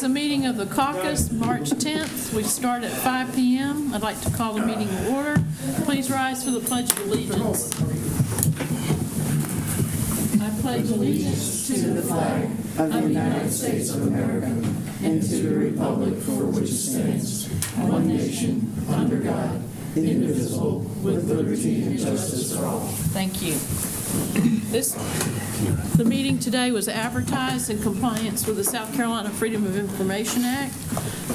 is a meeting of the caucus, March 10th. We start at 5 p.m. I'd like to call the meeting to order. Please rise for the Pledge of Allegiance. I pledge allegiance to the flag of the United States of America and to the republic for which it stands, one nation, under God, indivisible, with liberty and justice for all. Thank you. The meeting today was advertised in compliance with the South Carolina Freedom of Information Act.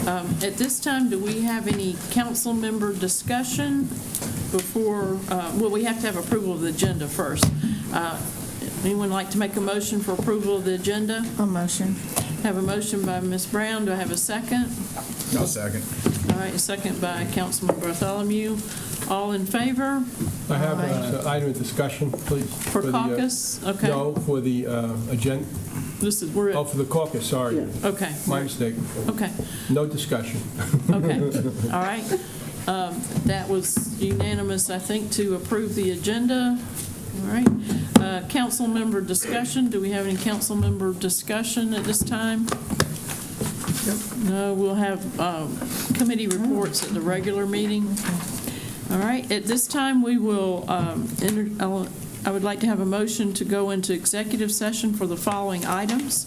At this time, do we have any council member discussion before, well, we have to have approval of the agenda first. Anyone like to make a motion for approval of the agenda? A motion. Have a motion by Ms. Brown. Do I have a second? No second. All right, a second by Councilman Bartholomew. All in favor? I have an item of discussion, please. For caucus? Okay. No, for the agenda. This is, we're Oh, at, for the caucus, sorry. okay. My mistake. Okay. No discussion. Okay, all right. That was unanimous, I think, to approve the agenda. All right. Council member discussion. Do we have any council member discussion at this time? No, we'll have committee reports at the regular meeting. All right, at this time, we will, I would like to have a motion to go into executive session for the following items.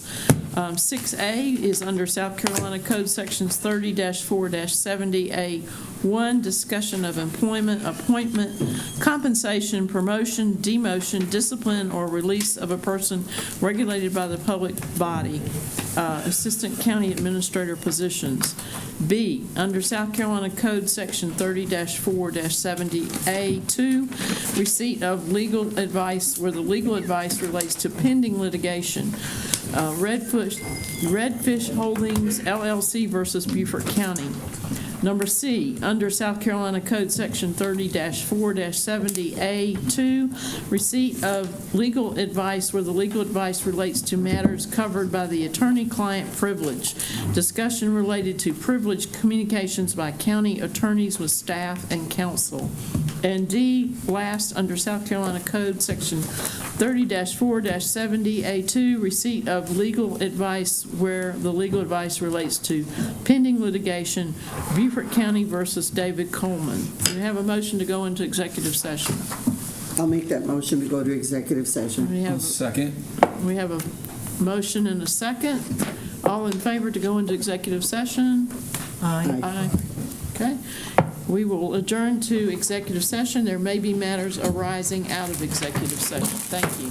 6A is under South Carolina Code Sections 30-4-70A1, discussion of employment, appointment, compensation, promotion, demotion, discipline, or release of a person regulated by the public body, assistant county administrator positions. B, under South Carolina Code Section 30-4-70A2, receipt of legal advice where the legal advice relates to pending litigation. Redfish Holdings, LLC versus Beaufort County. Number C, under South Carolina Code Section 30-4-70A2, receipt of legal advice where the legal advice relates to matters covered by the attorney-client privilege. Discussion related to privileged communications by county attorneys with staff and counsel. And D, last, under South Carolina Code Section 30-4-70A2, receipt of legal advice where the legal advice relates to pending litigation, Beaufort County versus David Coleman. Do we have a motion to go into executive session? I'll make that motion to go to executive session. Second. We have a motion and a second. All in favor to go into executive session? Aye. Aye. Okay. We will adjourn to executive session. There may be matters arising out of executive session. Thank you.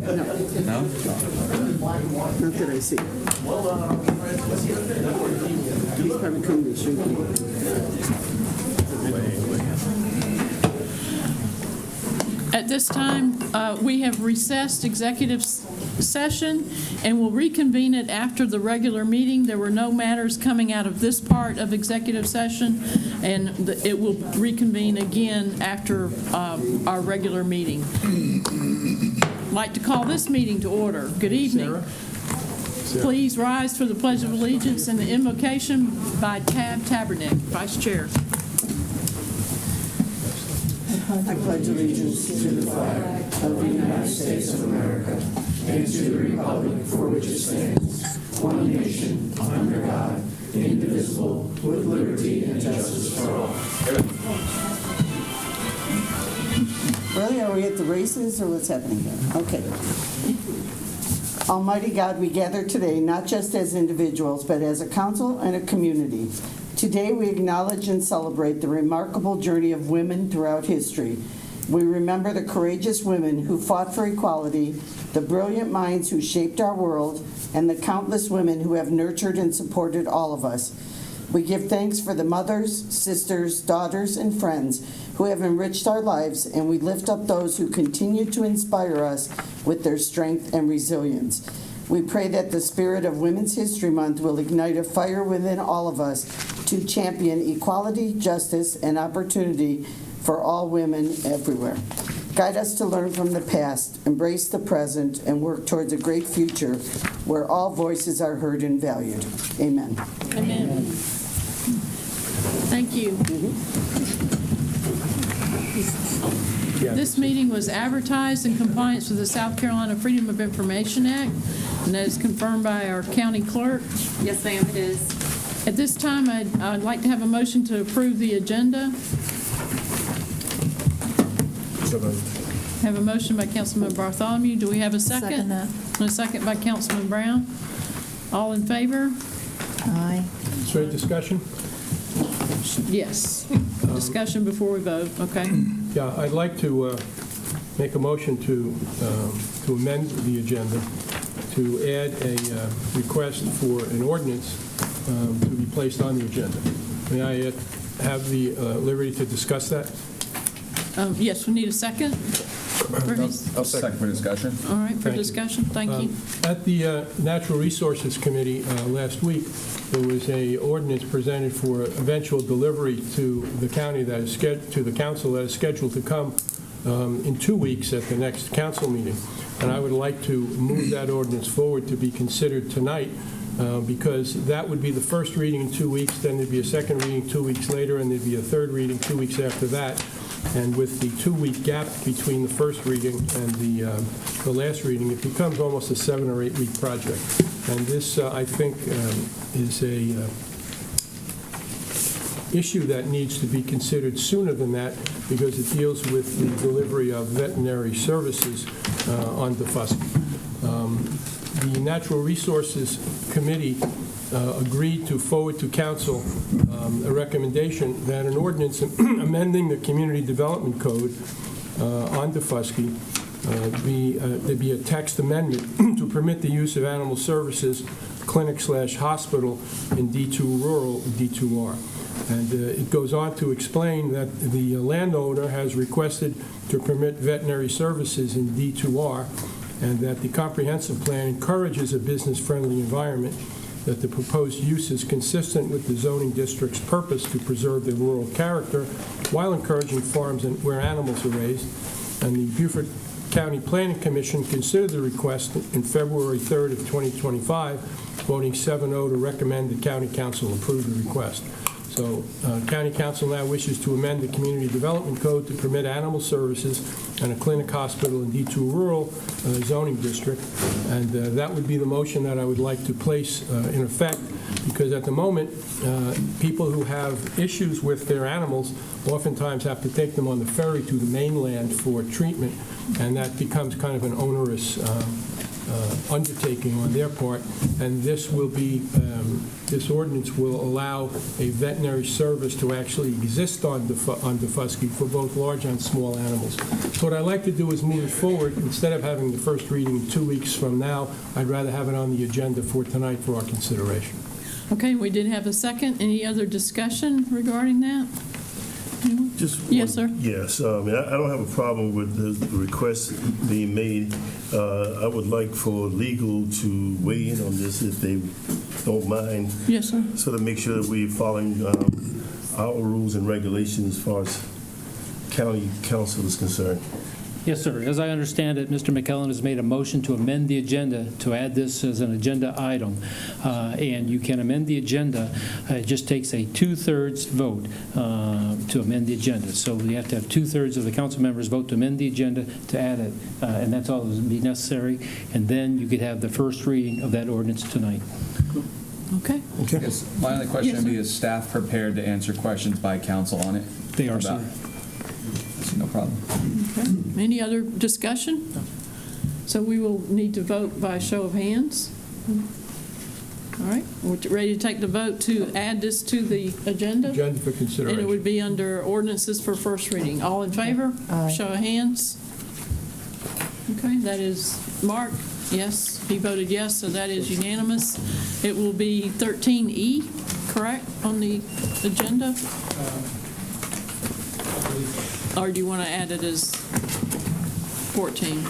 No? Not that I see. He's probably coming to shoot me. At this time, we have recessed executive session and will reconvene it after the regular meeting. There were no matters coming out of this part of executive session, and it will reconvene again after our regular meeting. I'd like to call this meeting to order. Good evening. Please rise for the Pledge of Allegiance and the invocation by Tab Tabernick, Vice Chair. I pledge allegiance to the flag of the United States of America and to the republic for which it stands, one nation, under God, indivisible, with liberty and justice for all. Really, are we at the races or what's happening here? Okay. Almighty God, we gather today not just as individuals, but as a council and a community. Today, we acknowledge and celebrate the remarkable journey of women throughout history. We remember the courageous women who fought for equality, the brilliant minds who shaped our world, and the countless women who have nurtured and supported all of us. We give thanks for the mothers, sisters, daughters, and friends who have enriched our lives, and we lift up those who continue to inspire us with their strength and resilience. We pray that the spirit of Women's History Month will ignite a fire within all of us to champion equality, justice, and opportunity for all women everywhere. Guide us to learn from the past, embrace the present, and work towards a great future where all voices are heard and valued. Amen. Amen. Thank you. This meeting was advertised in compliance with the South Carolina Freedom of Information Act, and that is confirmed by our county clerk. Yes, ma'am, it is. At this time, I'd like to have a motion to approve the agenda. So moved. Have a motion by Councilman Bartholomew. Do we have a second? Second that. And a second by Councilman Brown. All in favor? Aye. Is there any discussion? Yes. Discussion before we vote, okay? Yeah, I'd like to make a motion to amend the agenda to add a request for an ordinance to be placed on the agenda. May I have the liberty to discuss that? Yes, we need a second. I'll second for discussion. All right, for Thank you. discussion, thank you. At the Natural Resources Committee last week, there was a ordinance presented for eventual delivery to the county that is to the council that is scheduled to come in 2 weeks at the next council meeting. And I would like to move that ordinance forward to be considered tonight because that would be the first reading in 2 weeks, then there'd be a second reading 2 weeks later, and there'd be a third reading 2 weeks after that. And with the 2-week gap between the first reading and the last reading, it becomes almost a 7 or 8 week project. And this, I think, is a issue that needs to be considered sooner than that because it deals with the delivery of veterinary services on Defusky. The Natural Resources Committee agreed to forward to council a recommendation that an ordinance amending the Community Development Code on Defusky there be a text amendment to permit the use of animal services clinic/hospital in D2 rural, D2R. And it goes on to explain that the landowner has requested to permit veterinary services in D2R and that the comprehensive plan encourages a business-friendly environment, that the proposed use is consistent with the zoning district's purpose to preserve the rural character while encouraging farms where animals are raised. And the Beaufort County Planning Commission considered the request in February 3rd of 2025, voting 7-0 to recommend the County Council approve the request. So County Council now wishes to amend the Community Development Code to permit animal services and a clinic hospital in D2 rural zoning district. And that would be the motion that I would like to place in effect, because at the moment, people who have issues with their animals oftentimes have to take them on the ferry to the mainland for treatment, and that becomes kind of an onerous undertaking on their part, and this will be, this ordinance will allow a veterinary service to actually exist on Defusky for both large and small animals. So what I'd like to do is move it forward. Instead of having the first reading 2 weeks from now, I'd rather have it on the agenda for tonight for our consideration. Okay, we did have a second. Any other discussion regarding that? Just Yes, sir. Yes, I don't have a problem with the request being made. I would like for legal to weigh in on this if they don't mind, Yes, sir. so to make sure that we're following our rules and regulations as far as county council is concerned. Yes, sir. As I understand it, Mr. McKellen has made a motion to amend the agenda, to add this as an agenda item. And you can amend the agenda. It just takes a 2/3 vote to amend the agenda. So we have to have 2/3 of the council members vote to amend the agenda to add it. And that's all that would be necessary. And then you could have the first reading of that ordinance tonight. Okay. I guess my only question would be, is staff prepared to answer questions by council on it? They are, sir. I see no problem. Okay. Any other discussion? So we will need to vote by show of hands. All right, we're ready to take the vote to add this to the agenda? Agenda for And it consideration. would be under ordinances for first reading. All in favor? Show of hands. Okay, that is Mark. Yes, he voted yes, so that is unanimous. It will be 13E, correct, on the agenda? Or do you want to add it as 14?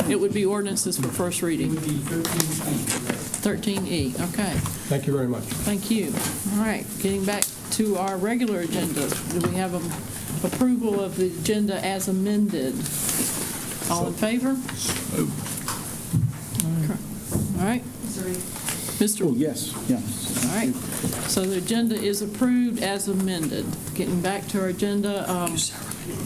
It would be ordinances for first reading. 13E, okay. Thank you very much. Thank you. All right, getting back to our regular agenda. Do we have approval of the agenda as amended? All in favor? All right. Mr. Yes, yes. All right, so the agenda is approved as amended. Getting back to our agenda,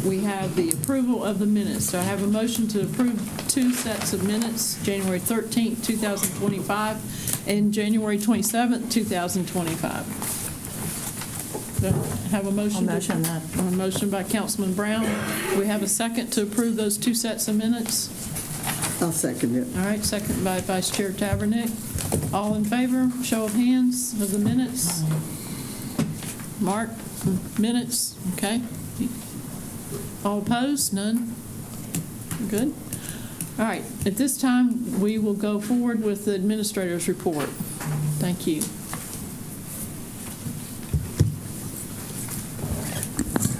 we have the approval of the minutes. So I have a motion to approve 2 sets of minutes, January 13th, 2025, and January 27th, 2025. Do I have a motion? I'll motion that. A motion by Councilman Brown. We have a second to approve those 2 sets of minutes. I'll second it. All right, second by Vice Chair Tavernick. All in favor, show of hands of the minutes. Mark, minutes, okay. All opposed, none? Good. All right, at this time, we will go forward with the administrator's report. Thank you.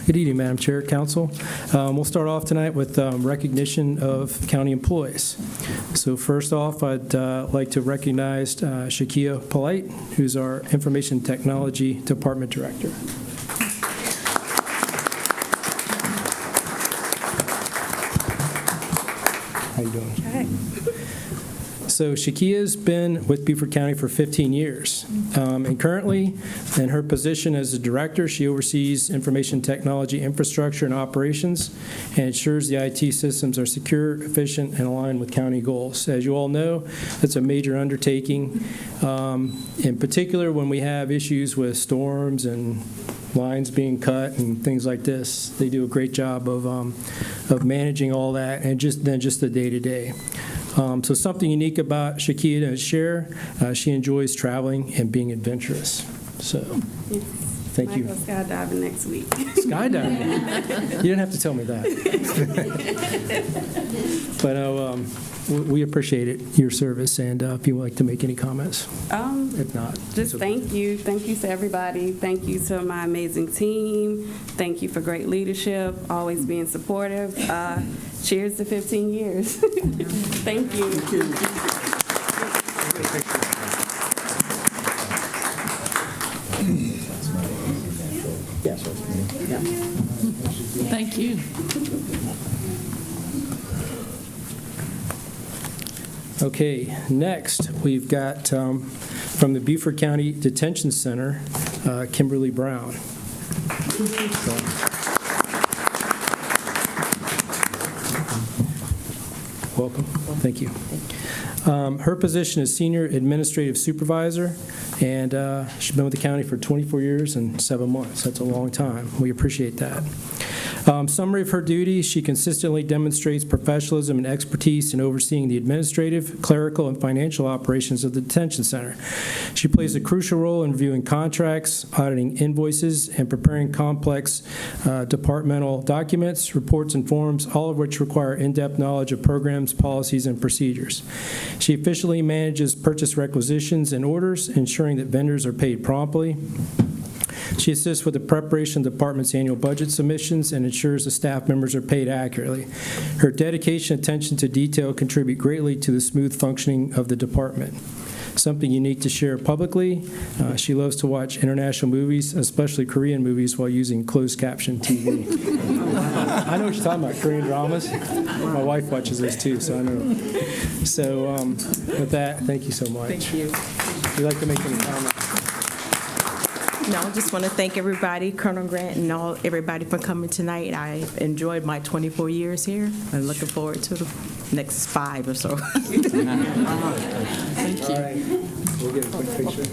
Good evening, Madam Chair, Council. We'll start off tonight with recognition of county employees. So first off, I'd like to recognize Shakia Polite, who's our Information Technology Department Director. How you doing? Hi. So Shakia's been with Beaufort County for 15 years. And currently, in her position as a director, she oversees information technology infrastructure and operations and ensures the IT systems are secure, efficient, and aligned with county goals. As you all know, that's a major undertaking, in particular when we have issues with storms and lines being cut and things like this. They do a great job of managing all that and just the day-to-day. So something unique about Shakia to share, she enjoys traveling and being adventurous. So, thank you. I go skydiving next week. Skydiving? You didn't have to tell me that. But we appreciate it, your service, and if you would like to make any comments. If not. Just thank you. Thank you to everybody. Thank you to my amazing team. Thank you for great leadership, always being supportive. Cheers to 15 years. Thank you. Thank you. Okay, next, we've got from the Beaufort County Detention Center, Kimberly Brown. Welcome. Thank you. Her position is Senior Administrative Supervisor, and she's been with the county for 24 years and 7 months. That's a long time. We appreciate that. Summary of her duties: she consistently demonstrates professionalism and expertise in overseeing the administrative, clerical, and financial operations of the detention center. She plays a crucial role in reviewing contracts, auditing invoices, and preparing complex departmental documents, reports, and forms, all of which require in-depth knowledge of programs, policies, and procedures. She efficiently manages purchase requisitions and orders, ensuring that vendors are paid promptly. She assists with the preparation of the department's annual budget submissions and ensures the staff members are paid accurately. Her dedication and attention to detail contribute greatly to the smooth functioning of the department. Something unique to share publicly: she loves to watch international movies, especially Korean movies, while using closed caption TV. I know what you're talking about, Korean dramas. My wife watches those too, so I know. So with that, thank you so much. Thank you. Would you like to make any comments? No, I just want to thank everybody, Colonel Grant and everybody for coming tonight. I enjoyed my 24 years here. I'm looking forward to the next 5 or so. Thank you. All right. We'll get a quick picture.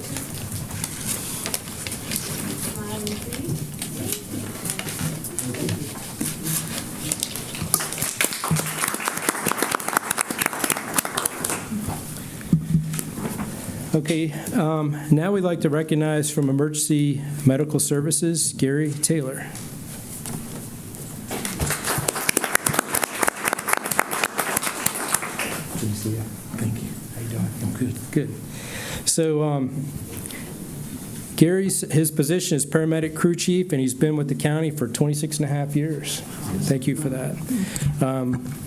Okay, now we'd like to recognize from Emergency Medical Services, Gary Taylor. Good to see you. Thank you. How you doing? I'm good. Good. So his position is paramedic crew chief, and he's been with the county for 26 and a half years. Thank you for that.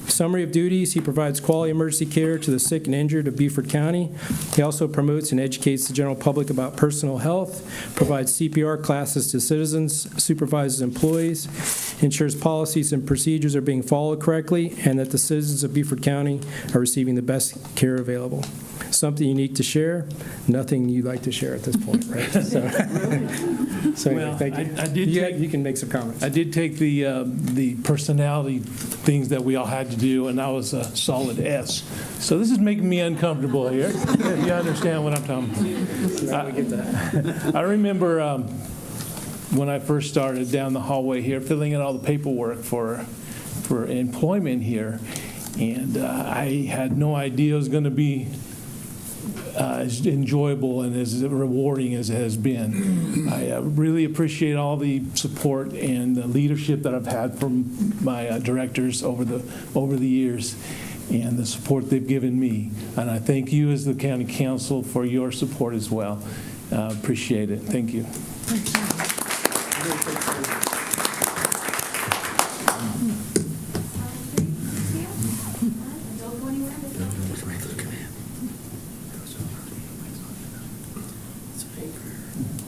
Summary of duties: he provides quality emergency care to the sick and injured of Beaufort County. He also promotes and educates the general public about personal health, provides CPR classes to citizens, supervises employees, ensures policies and procedures are being followed correctly, and that the citizens of Beaufort County are receiving the best care available. Something unique to share, nothing you'd like to share at this point, right? So anyway, thank you. I did You can make some comments. I did take the personality things that we all had to do, and I was a solid S. So this is making me uncomfortable here. If you understand what I'm talking about. I get that. I remember when I first started down the hallway here, filling in all the paperwork for employment here, and I had no idea it was going to be as enjoyable and as rewarding as it has been. I really appreciate all the support and the leadership that I've had from my directors over the years, and the support they've given me. And I thank you as the county council for your support as well. Appreciate it. Thank you.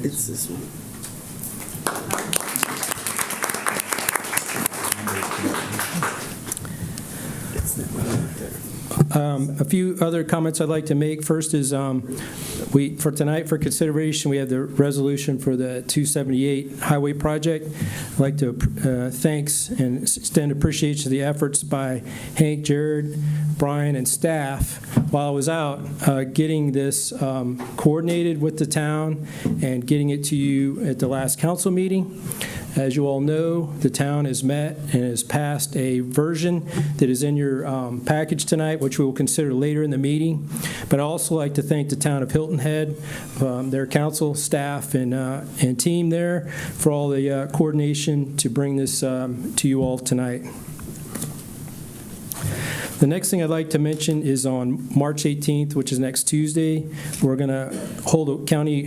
It's this one. It's that one right there. A few other comments I'd like to make. First is for tonight, for consideration, we have the resolution for the 278 highway project. I'd like to thanks and extend appreciation to the efforts by Hank, Jared, Brian, and staff while I was out getting this coordinated with the town and getting it to you at the last council meeting. As you all know, the town has met and has passed a version that is in your package tonight, which we will consider later in the meeting. But I'd also like to thank the town of Hilton Head, their council, staff, and team there for all the coordination to bring this to you all tonight. The next thing I'd like to mention is on March 18th, which is next Tuesday, we're going to hold a county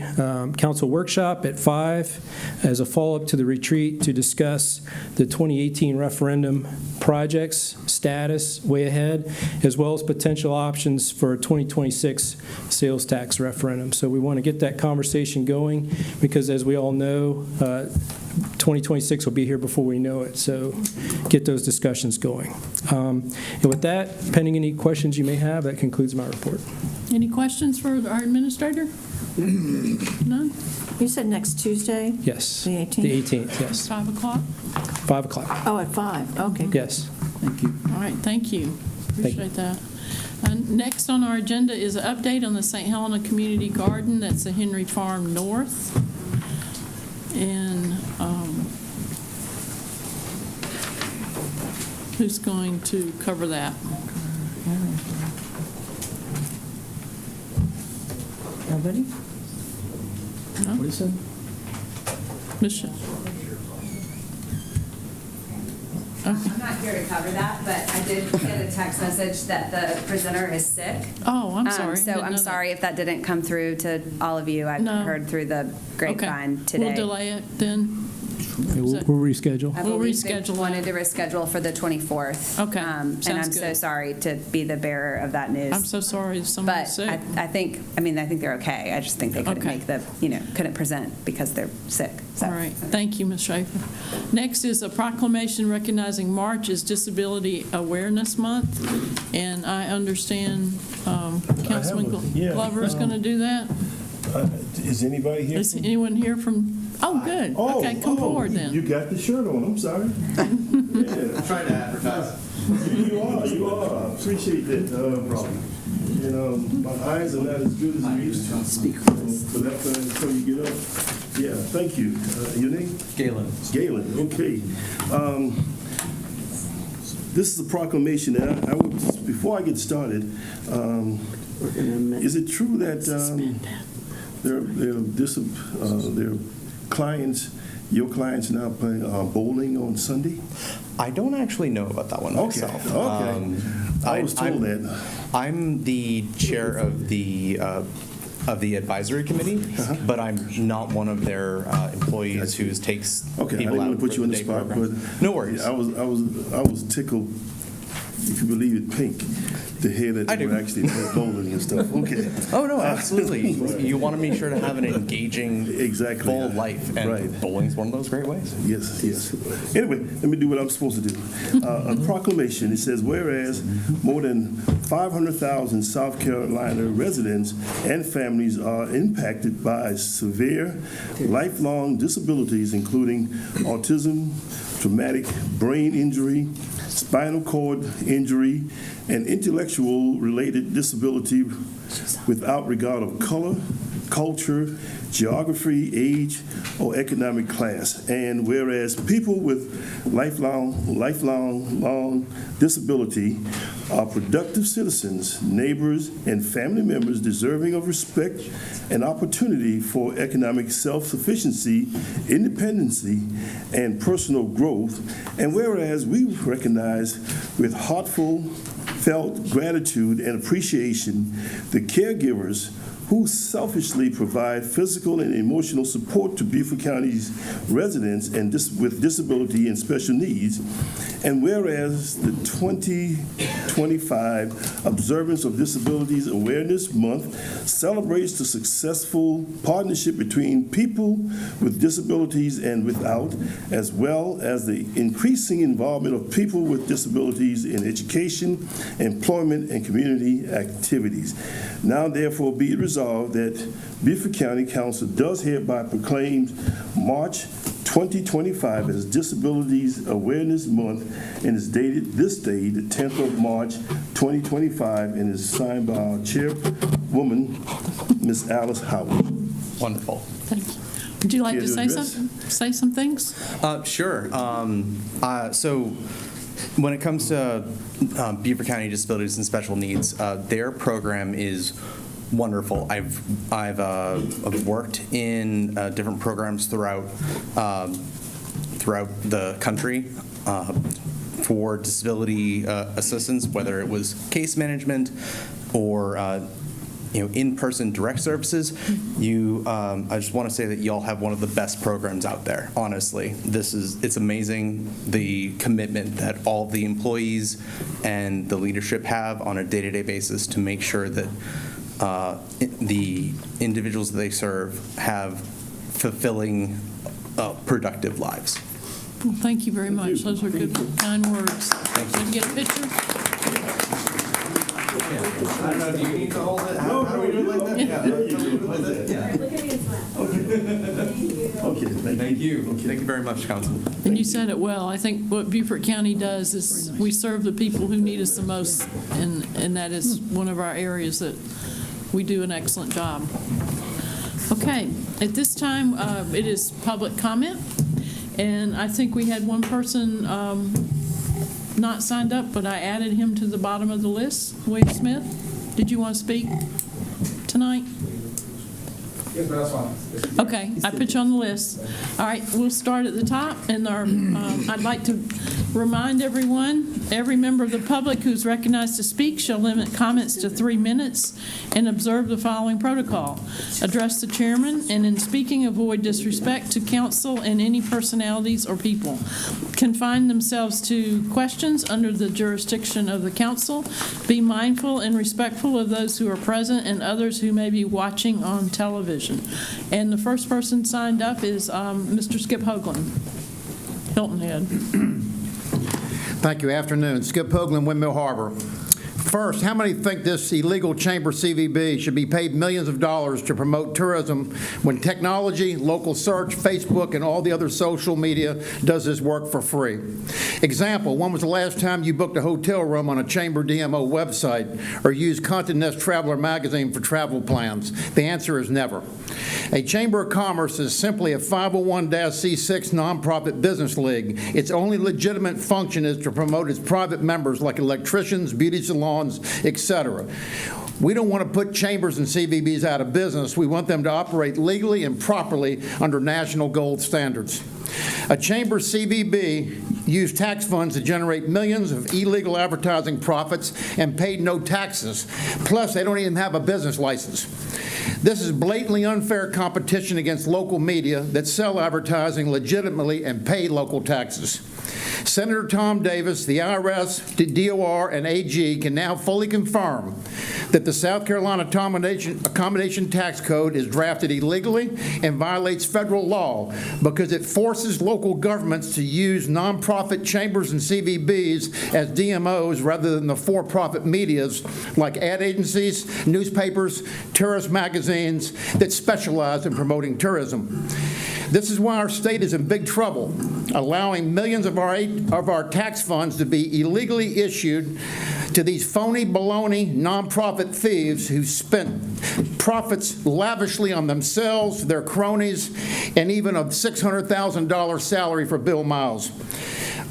council workshop at 5 as a follow-up to the retreat to discuss the 2018 referendum projects, status, way ahead, as well as potential options for a 2026 sales tax referendum. So we want to get that conversation going because, as we all know, 2026 will be here before we know it, so get those discussions going. And with that, pending any questions you may have, that concludes my report. Any questions for our administrator? None? You said next Tuesday? Yes. The 18th? The 18th, yes. 5 o'clock? 5 o'clock. Oh, at 5, okay. Yes. Thank you. All right, thank you. Thank you. Appreciate that. Next on our agenda is an update on the St. Helena Community Garden. That's the Henry Farm North. And who's going to cover that? Nobody? What is it? Michelle? I'm not here to cover that, but I did get a text message that the presenter is sick. Oh, I'm sorry. So Didn't I'm know sorry if that didn't come through to all of you. I No. heard through the grapevine Okay. today. We'll delay it then. We'll reschedule. I We'll believe they reschedule wanted to reschedule for the 24th. Okay, And sounds I'm so good. sorry to be the bearer of that news. I'm so sorry if someone's But sick. I think they're okay. I just think they couldn't Okay. make couldn't present because they're sick. So All right, thank you, Ms. Schaefer. Next is a proclamation recognizing March as Disability Awareness Month, and I understand Councilman yeah. Glover is going to do that. Is anybody here? Is anyone here from, oh, good, okay, come forward You then. got the shirt on, I'm sorry. Yeah. Trying to advertise. You are. Appreciate that. No problem. You know, my eyes are not as good as they used to. Speak for that time until you get up. Yeah, thank you. Your name? Galen. Galen, okay. This is a proclamation, and I would, before I get started, is it true that their clients, your clients now play bowling on Sunday? I don't actually know about that one myself. Okay. I was told that. I'm the chair of the advisory committee, but I'm not one of their employees who takes Okay, I people didn't out want to put for you on the day spot, program. but No worries. I was tickled, if you believe it, pink, to hear that I they do. were actually bowling and stuff. Okay. Oh, no, absolutely. You want to make sure to have an engaging, Exactly. full life, and Right. bowling's one of those great ways. Yes. Anyway, let me do what I'm supposed to do. A proclamation, it says, whereas more than 500,000 South Carolina residents and families are impacted by severe, lifelong disabilities, including autism, traumatic brain injury, spinal cord injury, and intellectual-related disability without regard of color, culture, geography, age, or economic class. And whereas people with lifelong disability are productive citizens, neighbors, and family members deserving of respect and opportunity for economic self-sufficiency, independency, and personal growth. And whereas we recognize with heartfelt gratitude and appreciation the caregivers who selfishly provide physical and emotional support to Beaufort County's residents and with disability and special needs. And whereas the 2025 Observance of Disabilities Awareness Month celebrates the successful partnership between people with disabilities and without, as well as the increasing involvement of people with disabilities in education, employment, and community activities. Now, therefore, be it resolved that Beaufort County Council does hereby proclaim March 2025 as Disabilities Awareness Month and is dated this day, the 10th of March 2025, and is signed by our chairwoman, Ms. Alice Howard. Wonderful. Thank you. Would you like Care to to say address? something? Say some things? Sure. So when it comes to Beaufort County Disabilities and Special Needs, their program is wonderful. I've worked in different programs throughout the country for disability assistance, whether it was case management or in-person direct services. I just want to say that y'all have one of the best programs out there. Honestly, it's amazing the commitment that all the employees and the leadership have on a day-to-day basis to make sure that the individuals that they serve have fulfilling, productive lives. Well, thank you very much. Those are good, kind words. Can you get a picture? I don't know, do you need to hold it? How do we do it like that? Okay, Thank you. Thank you very much, Council. And you said it well. I think what Beaufort County does is we serve the people who need us the most, and that is one of our areas that we do an excellent job. Okay, at this time, it is public comment, and I think we had one person not signed up, but I added him to the bottom of the list. Wade Smith, did you want to speak tonight? Yes, but that's fine. Okay, I put you on the list. All right, we'll start at the top, and I'd like to remind everyone, every member of the public who's recognized to speak shall limit comments to 3 minutes and observe the following protocol. Address the chairman, and in speaking, avoid disrespect to council and any personalities or people. Confine themselves to questions under the jurisdiction of the council. Be mindful and respectful of those who are present and others who may be watching on television. And the first person signed up is Mr. Skip Hoagland, Hilton Head. Thank you. Afternoon. Skip Hoagland, Windmill Harbor. First, how many think this illegal chamber CVB should be paid millions of dollars to promote tourism when technology, local search, Facebook, and all the other social media does this work for free? Example, when was the last time you booked a hotel room on a Chamber DMO website or used Content Nest Traveler magazine for travel plans? The answer is never. A Chamber of Commerce is simply a 501(c)(6) nonprofit business league. Its only legitimate function is to promote its private members like electricians, beauty salons, etc. We don't want to put chambers and CVBs out of business. We want them to operate legally and properly under national gold standards. A chamber CVB used tax funds to generate millions of illegal advertising profits and paid no taxes. Plus, they don't even have a business license. This is blatantly unfair competition against local media that sell advertising legitimately and pay local taxes. Senator Tom Davis, the IRS, DOR, and AG can now fully confirm that the South Carolina Accommodation Tax Code is drafted illegally and violates federal law because it forces local governments to use nonprofit chambers and CVBs as DMOs rather than the for-profit medias like ad agencies, newspapers, tourist magazines that specialize in promoting tourism. This is why our state is in big trouble, allowing millions of our tax funds to be illegally issued to these phony, baloney, nonprofit thieves who spent profits lavishly on themselves, their cronies, and even a $600,000 salary for Bill Miles.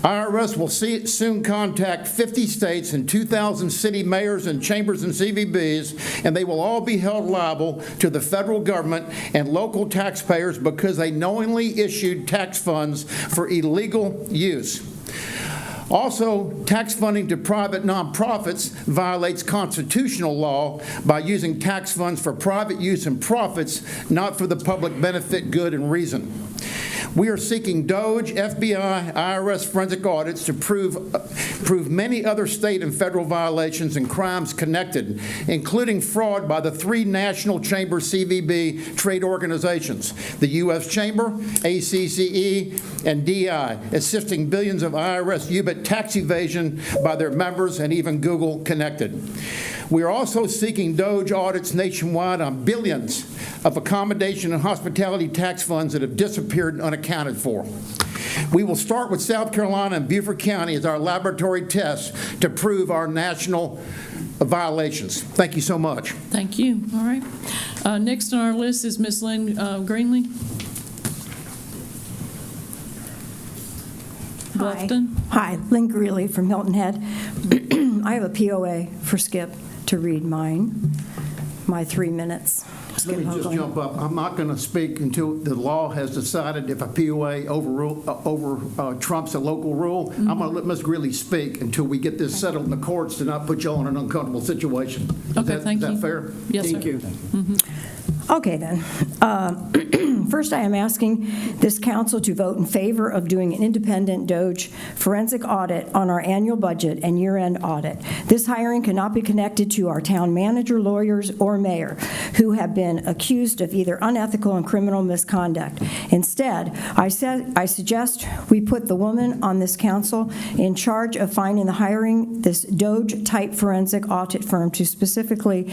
IRS will soon contact 50 states and 2,000 city mayors and chambers and CVBs, and they will all be held liable to the federal government and local taxpayers because they knowingly issued tax funds for illegal use. Also, tax funding to private nonprofits violates constitutional law by using tax funds for private use and profits, not for the public benefit, good, and reason. We are seeking DOJ, FBI, IRS forensic audits to prove many other state and federal violations and crimes connected, including fraud by the 3 national chamber CVB trade organizations, the U.S. Chamber, ACCE, and DI, assisting billions of IRS UBIT tax evasion by their members and even Google connected. We are also seeking DOJ audits nationwide on billions of accommodation and hospitality tax funds that have disappeared and unaccounted for. We will start with South Carolina and Beaufort County as our laboratory test to prove our national violations. Thank you so much. Thank you. All right. Next on our list is Ms. Lynn Greenlee. Bluffton. Hi, Lynn Greeley from Hilton Head. I have a POA for Skip to read my 3 minutes. Let me just jump up. I'm not going to speak until the law has decided if a POA trumps a local rule. I'm going to let Ms. Greeley speak until we get this settled in the courts to not put you all in an uncomfortable situation. Okay, thank you. Is that fair? Yes, Thank sir. you. Mm-hmm. Okay, then. First, I am asking this council to vote in favor of doing an independent DOJ forensic audit on our annual budget and year-end audit. This hiring cannot be connected to our town manager, lawyers, or mayor, who have been accused of either unethical and criminal misconduct. Instead, I suggest we put the woman on this council in charge of finding the hiring this DOJ-type forensic audit firm to specifically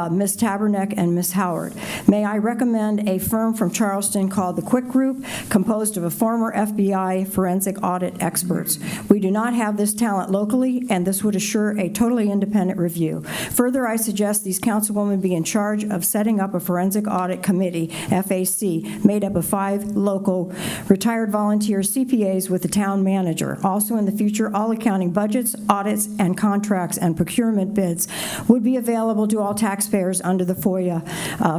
Ms. Taberneck and Ms. Howard. May I recommend recommend a firm from Charleston called the Quick Group, composed of a former FBI forensic audit experts. We do not have this talent locally, and this would assure a totally independent review. Further, I suggest these councilwomen be in charge of setting up a forensic audit committee, FAC, made up of 5 local retired volunteer CPAs with the town manager. Also in the future, all accounting budgets, audits, and contracts and procurement bids would be available to all taxpayers under the FOIA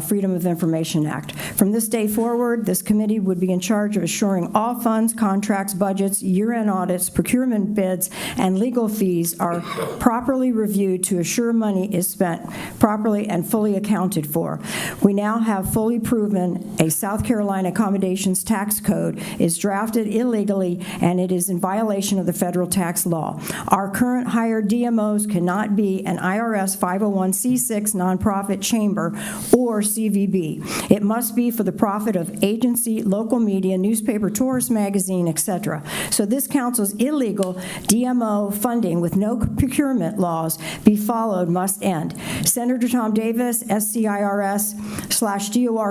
Freedom of Information Act. From this day forward, this committee would be in charge of assuring all funds, contracts, budgets, year-end audits, procurement bids, and legal fees are properly reviewed to assure money is spent properly and fully accounted for. We now have fully proven a South Carolina accommodations tax code is drafted illegally and it is in violation of the federal tax law. Our current hired DMOs cannot be an IRS 501c6 nonprofit chamber or CVB. It must be for the profit of agency, local media, newspaper, tourist magazine, etc. So this council's illegal DMO funding with no procurement laws be followed must end. Senator Tom Davis, SCIRS/DOR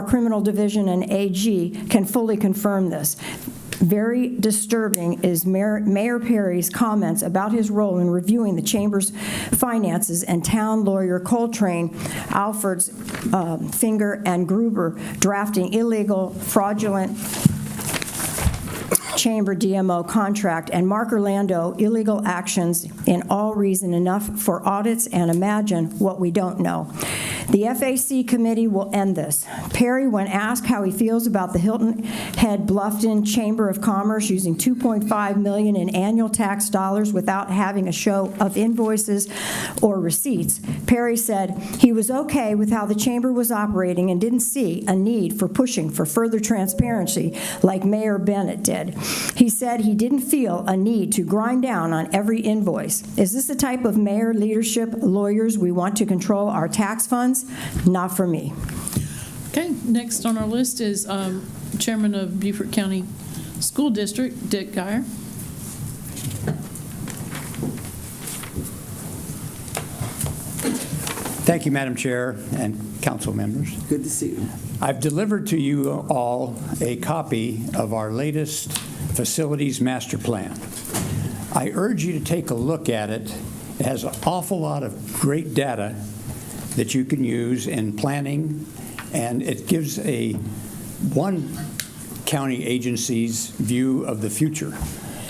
Criminal Division and AG can fully confirm this. Very disturbing is Mayor Perry's comments about his role in reviewing the Chamber's finances and town lawyer Coltrane, Alford's Finger, and Gruber drafting illegal, fraudulent Chamber DMO contract, and Mark Orlando illegal actions in all reason enough for audits, and imagine what we don't know. The FAC committee will end this. Perry, when asked how he feels about the Hilton Head Bluffton Chamber of Commerce using $2.5 million in annual tax dollars without having a show of invoices or receipts, Perry said he was okay with how the chamber was operating and didn't see a need for pushing for further transparency like Mayor Bennett did. He said he didn't feel a need to grind down on every invoice. Is this the type of mayor leadership lawyers we want to control our tax funds? Not for me. Okay, next on our list is Chairman of Beaufort County School District, Dick Geyer. Thank you, Madam Chair and council members. Good to see you. I've delivered to you all a copy of our latest facilities master plan. I urge you to take a look at it. It has an awful lot of great data that you can use in planning, and it gives one county agency's view of the future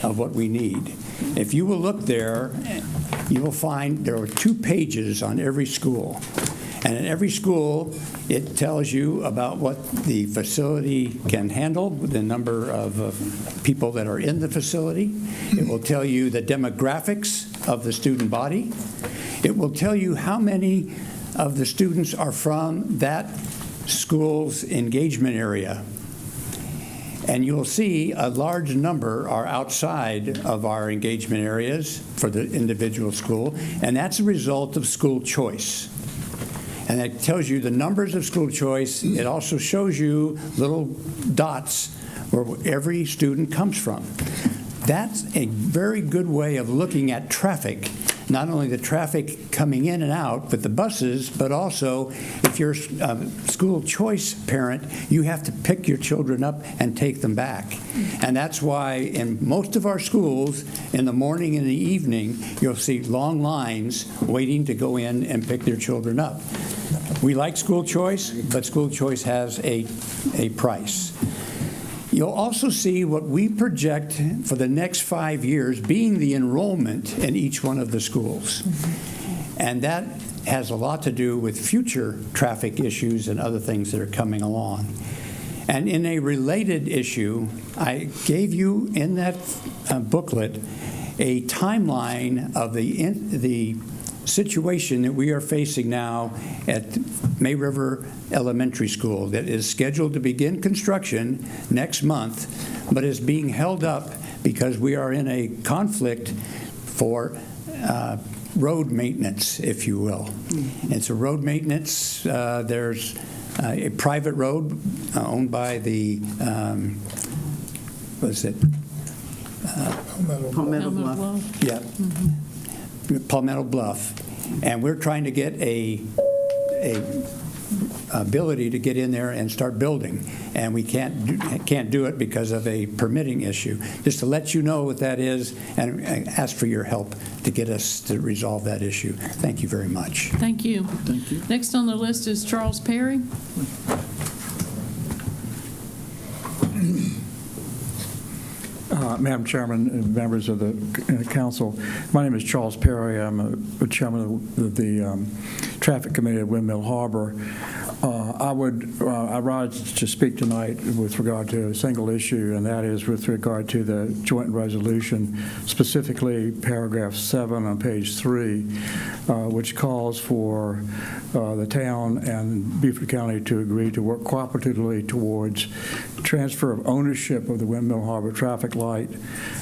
of what we need. If you will look there, you will find there are 2 pages on every school. And in every school, it tells you about what the facility can handle, the number of people that are in the facility. It will tell you the demographics of the student body. It will tell you how many of the students are from that school's engagement area. And you'll see a large number are outside of our engagement areas for the individual school, and that's a result of school choice. And it tells you the numbers of school choice. It also shows you little dots where every student comes from. That's a very good way of looking at traffic, not only the traffic coming in and out, but the buses, but also if you're a school choice parent, you have to pick your children up and take them back. And that's why in most of our schools, in the morning and the evening, you'll see long lines waiting to go in and pick their children up. We like school choice, but school choice has a price. You'll also see what we project for the next 5 years being the enrollment in each one of the schools. And that has a lot to do with future traffic issues and other things that are coming along. And in a related issue, I gave you in that booklet a timeline of the situation that we are facing now at May River Elementary School that is scheduled to begin construction next month, but is being held up because we are in a conflict for road maintenance, if you will. It's a road maintenance. There's a private road owned by the, what is it? Palmetto Bluff. Yeah. Palmetto Bluff, and we're trying to get a ability to get in there and start building, and we can't do it because of a permitting issue. Just to let you know what that is and ask for your help to get us to resolve that issue. Thank you very much. Thank you. Thank you. Next on the list is Charles Perry. Madam Chairman and members of the council, my name is Charles Perry. I'm a chairman of the Traffic Committee at Windmill Harbor. I rise to speak tonight with regard to a single issue, and that is with regard to the joint resolution, specifically paragraph 7 on page 3, which calls for the town and Beaufort County to agree to work cooperatively towards transfer of ownership of the Windmill Harbor traffic light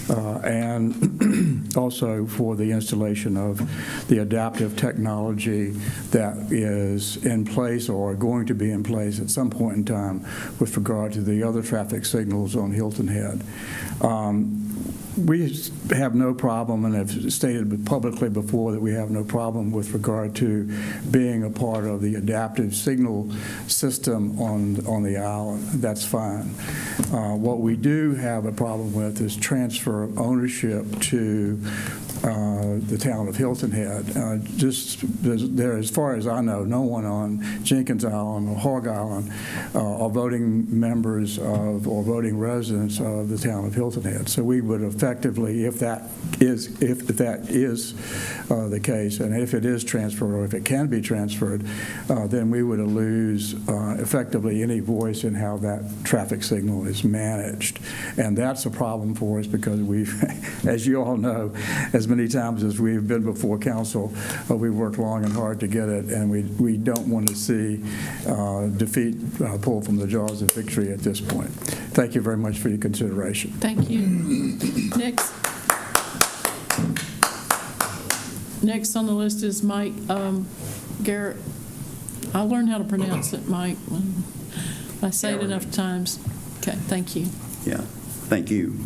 and also for the installation of the adaptive technology that is in place or going to be in place at some point in time with regard to the other traffic signals on Hilton Head. We have no problem, and have stated publicly before that we have no problem with regard to being a part of the adaptive signal system on the island. That's fine. What we do have a problem with is transfer of ownership to the town of Hilton Head. As far as I know, no one on Jenkins Island or Hog Island are voting members of or voting residents of the town of Hilton Head. So we would effectively, if that is the case, and if it is transferred or if it can be transferred, then we would lose effectively any voice in how that traffic signal is managed. And that's a problem for us because we've, as you all know, as many times as we've been before council, we've worked long and hard to get it, and we don't want to see defeat pulled from the jaws of victory at this point. Thank you very much for your consideration. Thank you. Next on the list is Mike Garrett. I'll learn how to pronounce it, Mike. I say it enough times. Okay, thank you. Yeah, thank you.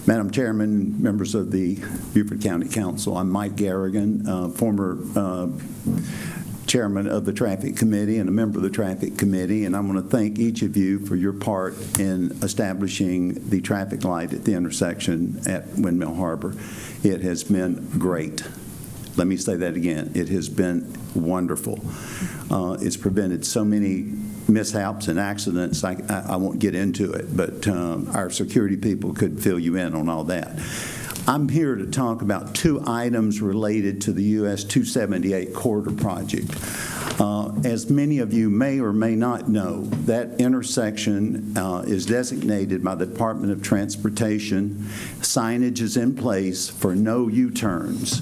Madam Chairman, members of the Beaufort County Council, I'm Mike Garrigan, former chairman of the Traffic Committee and a member of the Traffic Committee, and I want to thank each of you for your part in establishing the traffic light at the intersection at Windmill Harbor. It has been great. Let me say that again. It has been wonderful. It's prevented so many mishaps and accidents. I won't get into it, but our security people could fill you in on all that. I'm here to talk about two items related to the US 278 corridor project. As many of you may or may not know, that intersection is designated by the Department of Transportation. Signage is in place for no U-turns.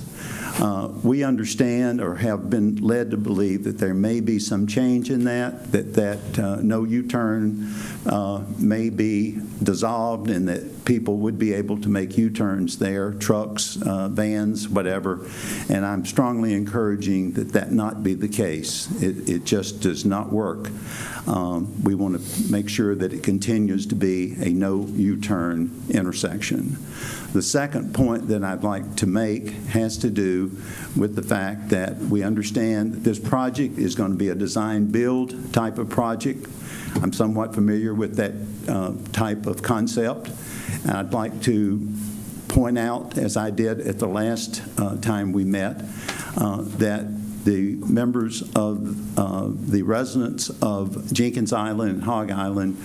We understand or have been led to believe that there may be some change in that no U-turn may be dissolved and that people would be able to make U-turns there, trucks, vans, whatever. And I'm strongly encouraging that that not be the case. It just does not work. We want to make sure that it continues to be a no U-turn intersection. The second point that I'd like to make has to do with the fact that we understand that this project is going to be a design-build type of project. I'm somewhat familiar with that type of concept. And I'd like to point out, as I did at the last time we met, that the members of the residents of Jenkins Island and Hog Island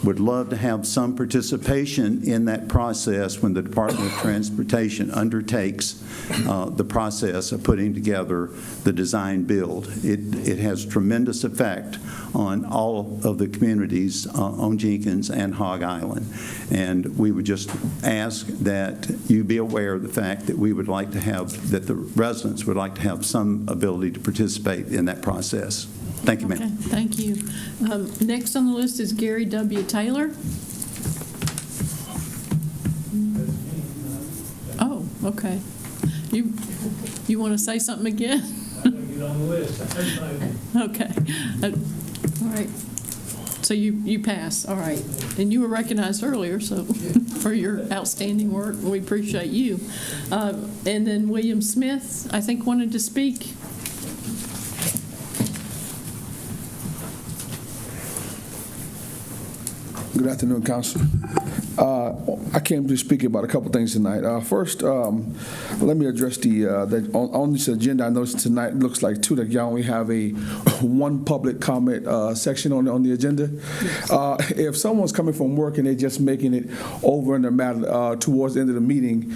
would love to have some participation in that process when the Department of Transportation undertakes the process of putting together the design build. It has tremendous effect on all of the communities on Jenkins and Hog Island. And we would just ask that you be aware of the fact that we would like to have, that the residents would like to have some ability to participate in that process. Thank you, ma'am. Okay, thank you. Next on the list is Gary W. Taylor. Oh, okay. You want to say something again? Get on the list. Okay. All right. So you pass. All right. And you were recognized earlier, so for your outstanding work, we appreciate you. And then William Smith, I think, wanted to speak. Good afternoon, Council. I came to speak about a couple things tonight. First, let me address that on this agenda. I noticed tonight it looks like too that y'all only have a one public comment section on the agenda. If someone's coming from work and they're just making it over in the matter towards the end of the meeting,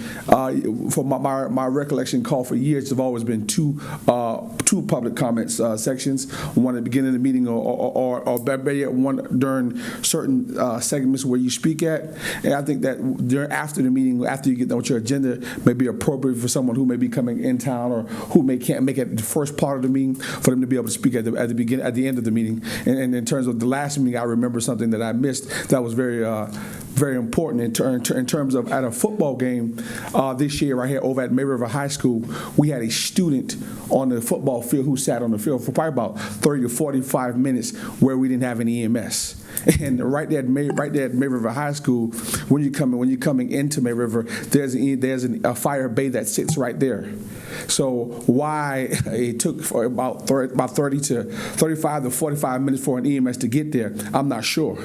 for my recollection, call for years have always been two public comments sections. One at the beginning of the meeting, or better yet, one during certain segments where you speak at. And I think that after the meeting, after you get done with your agenda, may be appropriate for someone who may be coming in town or who can't make it the first part of the meeting, for them to be able to speak at the end of the meeting. And in terms of the last meeting, I remember something that I missed that was very important in terms of at a football game this year right here over at May River High School. We had a student on the football field who sat on the field for probably about 30 to 45 minutes where we didn't have any EMS. And right there at May River High School, when you're coming into May River, there's a fire bay that sits right there. So why it took for about 30 to 35 to 45 minutes for an EMS to get there, I'm not sure.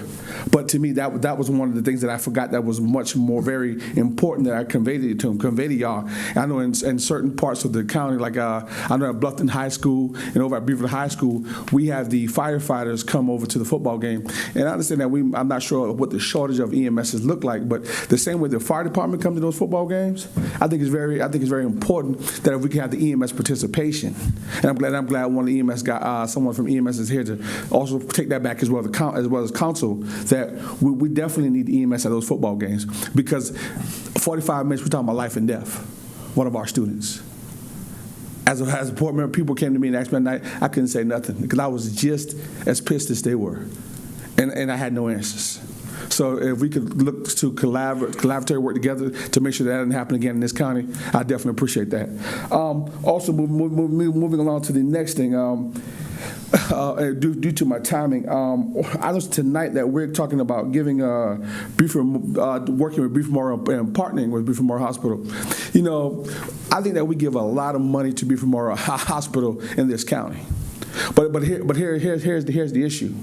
But to me, that was one of the things that I forgot that was much more very important that I conveyed to y'all. I know in certain parts of the county, like I know at Bluffton High School and over at Beaver High School, we have the firefighters come over to the football game. And I understand that I'm not sure what the shortage of EMSs look like, but the same way the fire department comes to those football games, I think it's very important that if we can have the EMS participation. And I'm glad one of the EMS guy, someone from EMS is here to also take that back as well as council, that we definitely need EMS at those football games, because 45 minutes we're talking about life and death. One of our students. As a board member, people came to me and asked me that night, I couldn't say nothing because I was just as pissed as they were. And I had no answers. So if we could look to collaborative work together to make sure that doesn't happen again in this county, I definitely appreciate that. Also, moving along to the next thing, due to my timing, I noticed tonight that we're talking about giving working with Beaufort Memorial and partnering with Beaufort Memorial Hospital. You know, I think that we give a lot of money to Beaufort Memorial Hospital in this county, but here's the issue.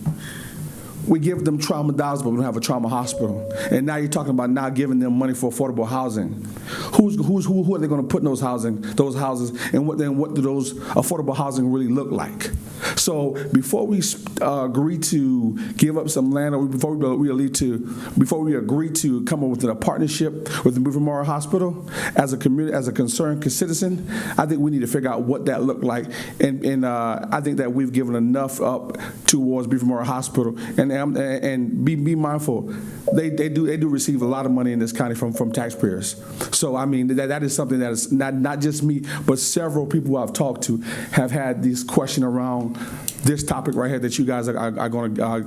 We give them trauma dollars, but we don't have a trauma hospital. And now you're talking about now giving them money for affordable housing. Who are they going to put in those houses, and what do those affordable housing really look like? So before we agree to give up some land, or before we agree to come up with a partnership with the Beaufort Memorial Hospital, as a community, as a concerned citizen, I think we need to figure out what that looked like. And I think that we've given enough up towards Beaufort Memorial Hospital. And be mindful, they do receive a lot of money in this county from taxpayers. So I mean that is something that is not just me, but several people who I've talked to have had this question around this topic right here that you guys are going to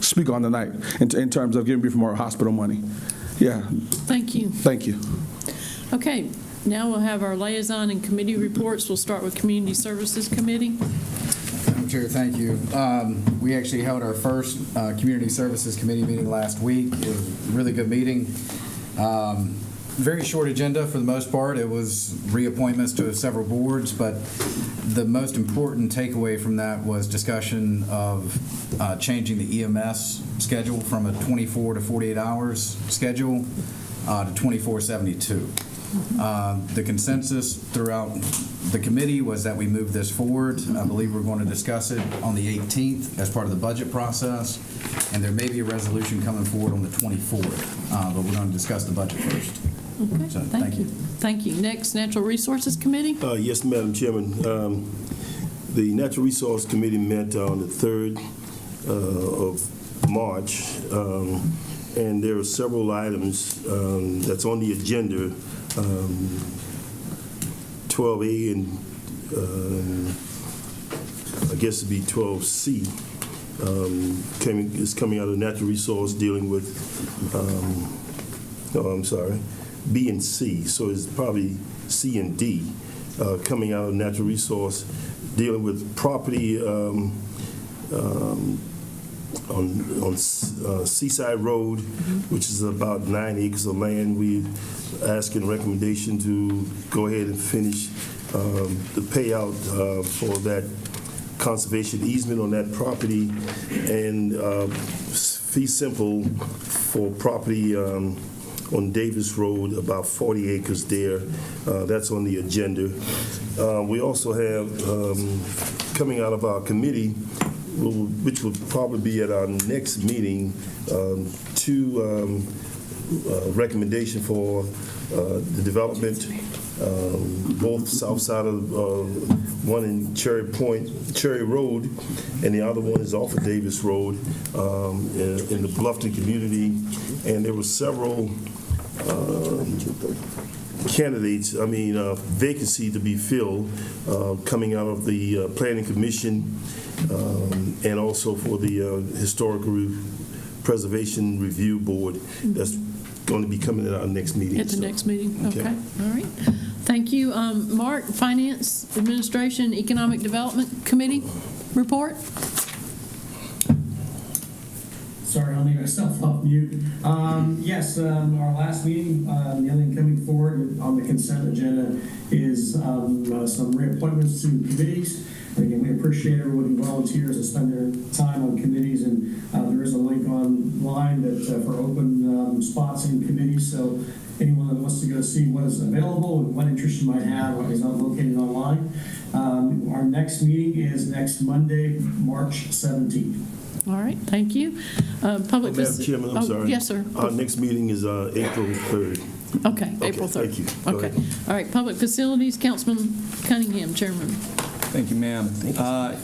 speak on tonight in terms of giving Beaufort Memorial Hospital money. Yeah. Thank you. Thank you. Okay, now we'll have our liaison and committee reports. We'll start with Community Services Committee. Madam Chair, thank you. We actually held our first Community Services Committee meeting last week. It was a really good meeting. Very short agenda for the most part. It was reappointments to several boards, but the most important takeaway from that was discussion of changing the EMS schedule from a 24 to 48 hours schedule to 24/72. The consensus throughout the committee was that we move this forward. I believe we're going to discuss it on the 18th as part of the budget process, and there may be a resolution coming forward on the 24th, but we're going to discuss the budget first. Okay, So, thank you. Thank you. Next, Natural Resources Committee. Yes, Madam Chairman. The Natural Resource Committee met on the 3rd of March, and there are several items that's on the agenda. 12A and I guess it'd be 12C is coming out of natural resource dealing with B and C, so it's probably C and D coming out of natural resource dealing with property on Seaside Road, which is about 9 acres of land. We asking recommendation to go ahead and finish the payout for that conservation easement on that property and fee simple for property on Davis Road, about 40 acres there. That's on the agenda. We also have, coming out of our committee, which will probably be at our next meeting, two recommendation for the development, both south side of one in Cherry Road, and the other one is off of Davis Road in the Bluffton community. And there were several candidates, vacancy to be filled coming out of the Planning Commission and also for the Historical Preservation Review Board. That's going to be coming at our next meeting. At the next meeting? Okay. All right. Thank you. Mark, Finance, Administration, Economic Development Committee report. Sorry, I'll make myself off mute. Yes, our last meeting, the only thing coming forward on the consent agenda is some reappointments to committees. Again, we appreciate everyone who volunteers to spend their time on committees, and there is a link online that for open spots in committees. So anyone that wants to go see what is available and what interest you might have is not located online. Our next meeting is next Monday, March 17th. All right, thank you. Public Madam Chairman, I'm sorry. Yes, sir. Our next meeting is April 3rd. Okay, April 3rd. Thank you. Go Okay. ahead. All right, Public Facilities, Councilman Cunningham, Chairman. Thank you, ma'am.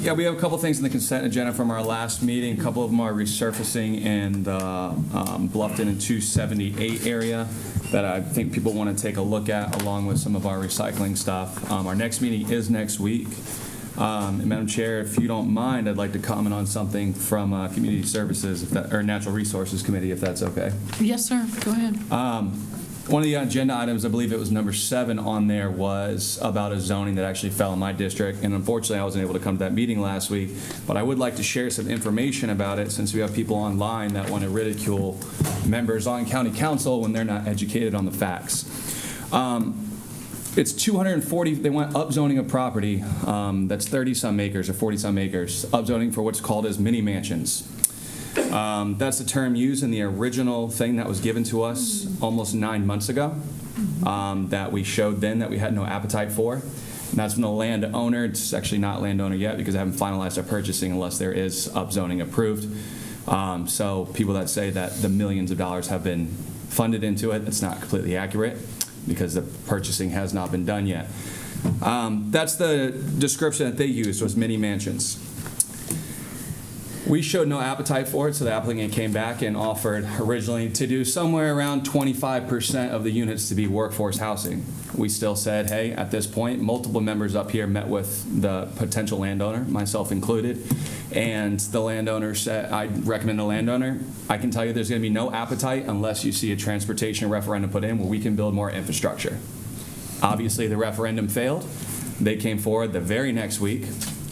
Yeah, we have a couple things in the consent agenda from our last meeting. A couple of them are resurfacing in the Bluffton and 278 area that I think people want to take a look at, along with some of our recycling stuff. Our next meeting is next week. And Madam Chair, if you don't mind, I'd like to comment on something from Community Services or Natural Resources Committee, if that's okay. Yes, sir. Go ahead. One of the agenda items, I believe it was number 7 on there, was about a zoning that actually fell in my district. And unfortunately, I wasn't able to come to that meeting last week. But I would like to share some information about it, since we have people online that want to ridicule members on county council when they're not educated on the facts. It's 240, they went upzoning a property that's 30-some acres or 40-some acres, upzoning for what's called as mini mansions. That's the term used in the original thing that was given to us almost 9 months ago that we showed then that we had no appetite for. And that's from the landowner. It's actually not landowner yet because they haven't finalized their purchasing unless there is upzoning approved. So people that say that the millions of dollars have been funded into it, it's not completely accurate, because the purchasing has not been done yet. That's the description that they used, was mini mansions. We showed no appetite for it, so the applicant came back and offered originally to do somewhere around 25% of the units to be workforce housing. We still said, hey, at this point, multiple members up here met with the potential landowner, myself included, and the landowner said, I recommend the landowner. I can tell you there's going to be no appetite unless you see a transportation referendum put in where we can build more infrastructure. Obviously, the referendum failed. They came forward the very next week,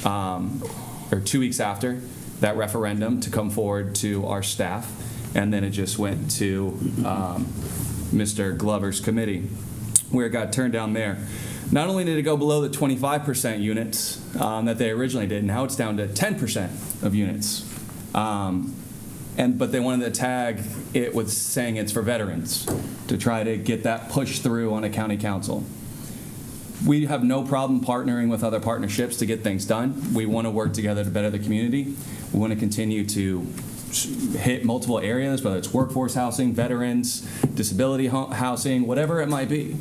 or 2 weeks after that referendum, to come forward to our staff, and then it just went to Mr. Glover's committee, where it got turned down there. Not only did it go below the 25% units that they originally did, now it's down to 10% of units. But they wanted to tag it with saying it's for veterans to try to get that pushed through on a county council. We have no problem partnering with other partnerships to get things done. We want to work together to better the community. We want to continue to hit multiple areas, whether it's workforce housing, veterans, disability housing, whatever it might be.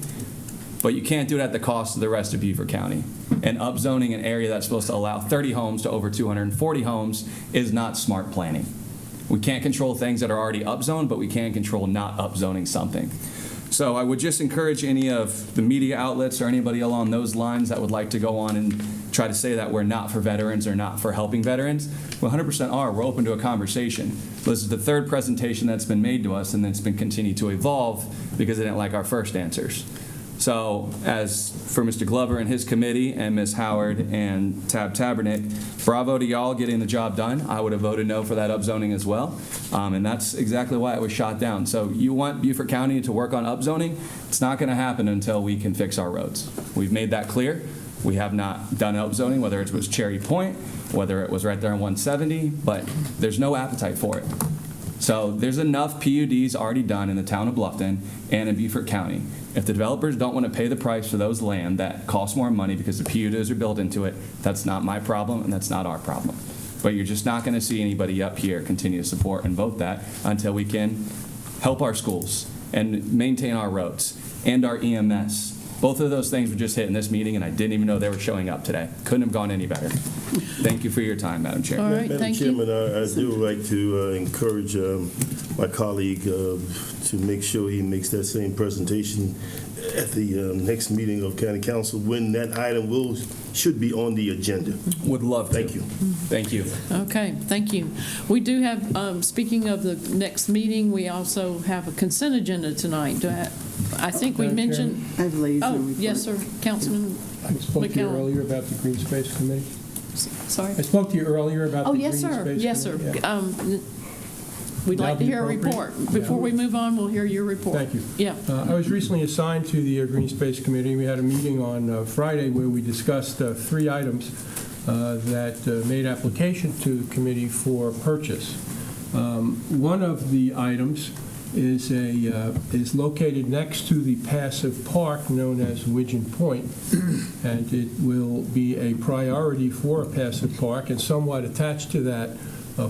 But you can't do it at the cost of the rest of Beaufort County. And upzoning an area that's supposed to allow 30 homes to over 240 homes is not smart planning. We can't control things that are already upzoned, but we can control not upzoning something. So I would just encourage any of the media outlets or anybody along those lines that would like to go on and try to say that we're not for veterans or not for helping veterans. We 100% are. We're open to a conversation. This is the third presentation that's been made to us, and it's been continued to evolve because they didn't like our first answers. So as for Mr. Glover and his committee and Ms. Howard and Tab Tabernick, bravo to y'all getting the job done. I would have voted no for that upzoning as well. And that's exactly why it was shot down. So you want Beaufort County to work on upzoning? It's not going to happen until we can fix our roads. We've made that clear. We have not done upzoning, whether it was Cherry Point, whether it was right there on 170, but there's no appetite for it. So there's enough PUDs already done in the town of Bluffton and in Beaufort County. If the developers don't want to pay the price for those land that costs more money because the PUDs are built into it, that's not my problem and that's not our problem. But you're just not going to see anybody up here continue to support and vote that until we can help our schools and maintain our roads and our EMS. Both of those things were just hit in this meeting, and I didn't even know they were showing up today. Couldn't have gone any better. Thank you for your time, Madam Chair. All right, Madam thank you. Chairman, I do like to encourage my colleague to make sure he makes that same presentation at the next meeting of County Council when that item should be on the agenda. Would love to. Thank you. Thank you. Okay, thank you. We do have, speaking of the next meeting, we also have a consent agenda tonight. I think we Madam mentioned. I have liaison report. Yes, sir, Councilman I spoke to you McCallum. earlier about the Green Space Committee. Sorry? I spoke to you earlier about the Oh, Green yes, Space sir. Committee. Yes, sir. Yeah. We'd like That'd to be hear a appropriate. report. Before Yeah. we move on, we'll hear your report. Thank you. Yeah. I was recently assigned to the Green Space Committee. We had a meeting on Friday where we discussed 3 items that made application to the committee for purchase. One of the items is located next to the passive park known as Widgeon Point, and it will be a priority for a passive park and somewhat attached to that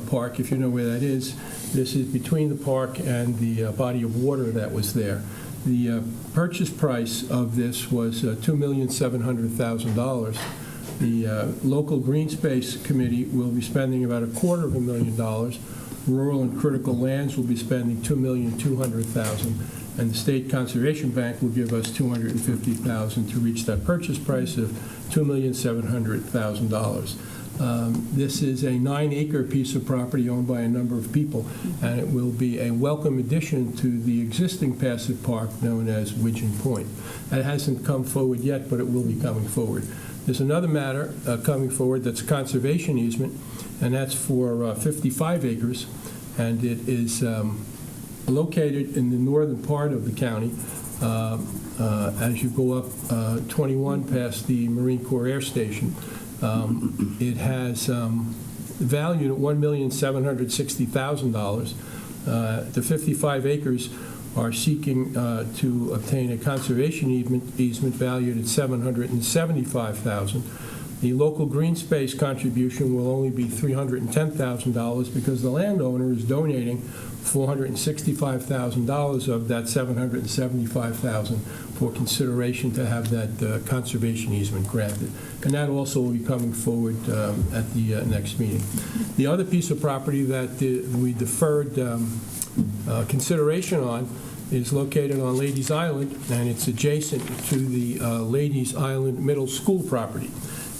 park, if you know where that is. This is between the park and the body of water that was there. The purchase price of this was $2,700,000. The local Green Space Committee will be spending about $250,000. Rural and Critical Lands will be spending $2,200,000, and the State Conservation Bank will give us $250,000 to reach that purchase price of $2,700,000. This is a 9-acre piece of property owned by a number of people, and it will be a welcome addition to the existing passive park known as Widgeon Point. That hasn't come forward yet, but it will be coming forward. There's another matter coming forward that's conservation easement, and that's for 55 acres, and it is located in the northern part of the county as you go up 21 past the Marine Corps Air Station. It has valued at $1,760,000. The 55 acres are seeking to obtain a conservation easement valued at $775,000. The local green space contribution will only be $310,000 because the landowner is donating $465,000 of that $775,000 for consideration to have that conservation easement granted. And that also will be coming forward at the next meeting. The other piece of property that we deferred consideration on is located on Ladies Island, and it's adjacent to the Ladies Island Middle School property.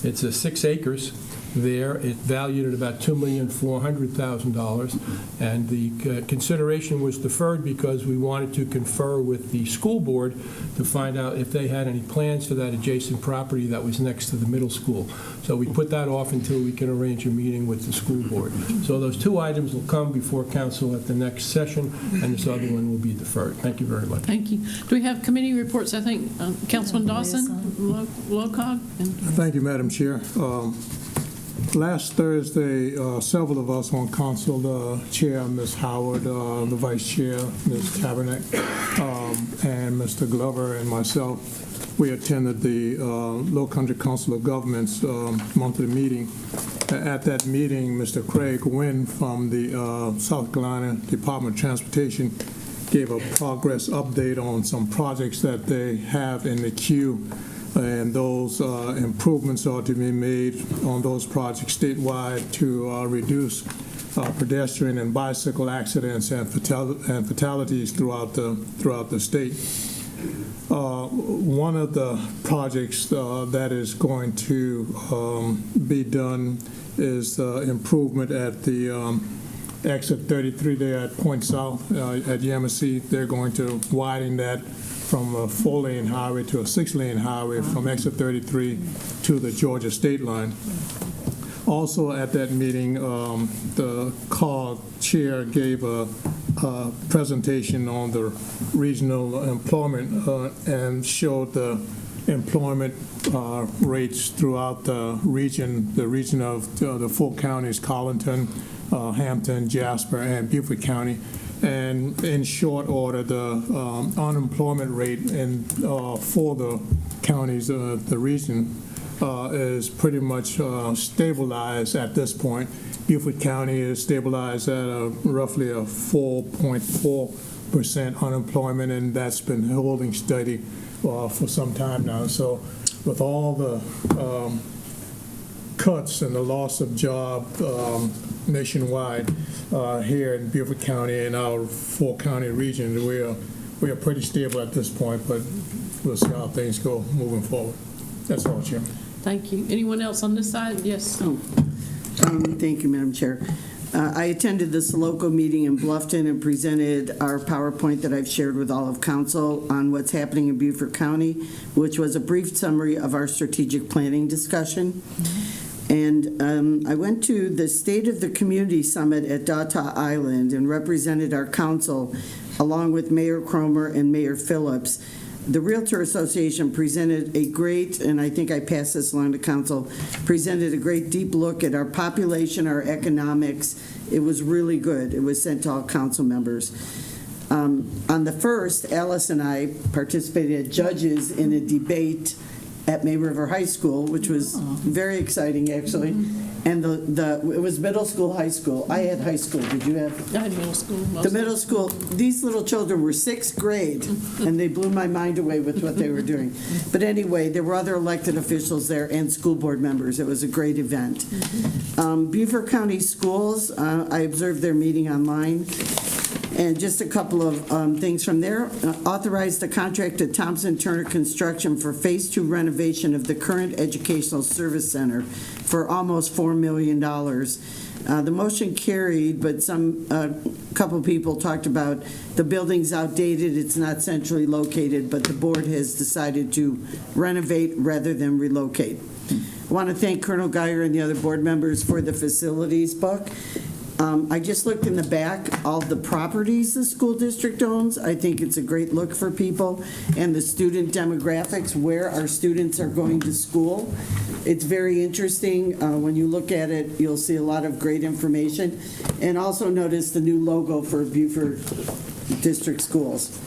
It's 6 acres there. It's valued at about $2,400,000, and the consideration was deferred because we wanted to confer with the school board to find out if they had any plans for that adjacent property that was next to the middle school. So we put that off until we can arrange a meeting with the school board. So those 2 items will come before council at the next session, and this other one will be deferred. Thank you very much. Thank you. Do we have committee reports? I think Councilman Dawson, Locog. Thank you, Madam Chair. Last Thursday, several of us on council, the chair, Ms. Howard, the vice chair, Ms. Tabernac, and Mr. Glover and myself, we attended the Low Country Council of Governments monthly meeting. At that meeting, Mr. Craig Wynn from the South Carolina Department of Transportation gave a progress update on some projects that they have in the queue, and those improvements are to be made on those projects statewide to reduce pedestrian and bicycle accidents and fatalities throughout the state. One of the projects that is going to be done is improvement at the exit 33 there at Point South at Yamasee. They're going to widen that from a 4-lane highway to a 6-lane highway from exit 33 to the Georgia state line. Also at that meeting, the CAW chair gave a presentation on the regional employment and showed the employment rates throughout the region of the 4 counties, Colleton, Hampton, Jasper, and Beaufort County. And in short order, the unemployment rate for the counties, the region, is pretty much stabilized at this point. Beaufort County is stabilized at roughly a 4.4% unemployment, and that's been holding steady for some time now. So with all the cuts and the loss of job nationwide here in Beaufort County and our four-county region, we are pretty stable at this point, but we'll see how things go moving forward. That's all, Chairman. Thank you. Anyone else on this side? Yes. Thank you, Madam Chair. I attended the Soloco meeting in Bluffton and presented our PowerPoint that I've shared with all of council on what's happening in Beaufort County, which was a brief summary of our strategic planning discussion. And I went to the State of the Community Summit at Data Island and represented our council along with Mayor Cromer and Mayor Phillips. The Realtor Association presented a great, and I think I passed this along to council, presented a great deep look at our population, our economics. It was really good. It was sent to all council members. On the first, Alice and I participated as judges in a debate at May River High School, which was very exciting, actually. And it was middle school, high school. I had high school. Did you have? I had middle school. The middle school, these little children were sixth grade, and they blew my mind away with what they were doing. But anyway, there were other elected officials there and school board members. It was a great event. Beaufort County Schools, I observed their meeting online. And just a couple of things from there. Authorized a contract to Thompson Turner Construction for Phase 2 renovation of the current Educational Service Center for almost $4 million. The motion carried, but a couple people talked about the building's outdated, it's not centrally located, but the board has decided to renovate rather than relocate. I want to thank Colonel Geyer and the other board members for the facilities book. I just looked in the back, all the properties the school district owns. I think it's a great look for people, and the student demographics, where our students are going to school. It's very interesting. When you look at it, you'll see a lot of great information. And also notice the new logo for Beaufort District Schools.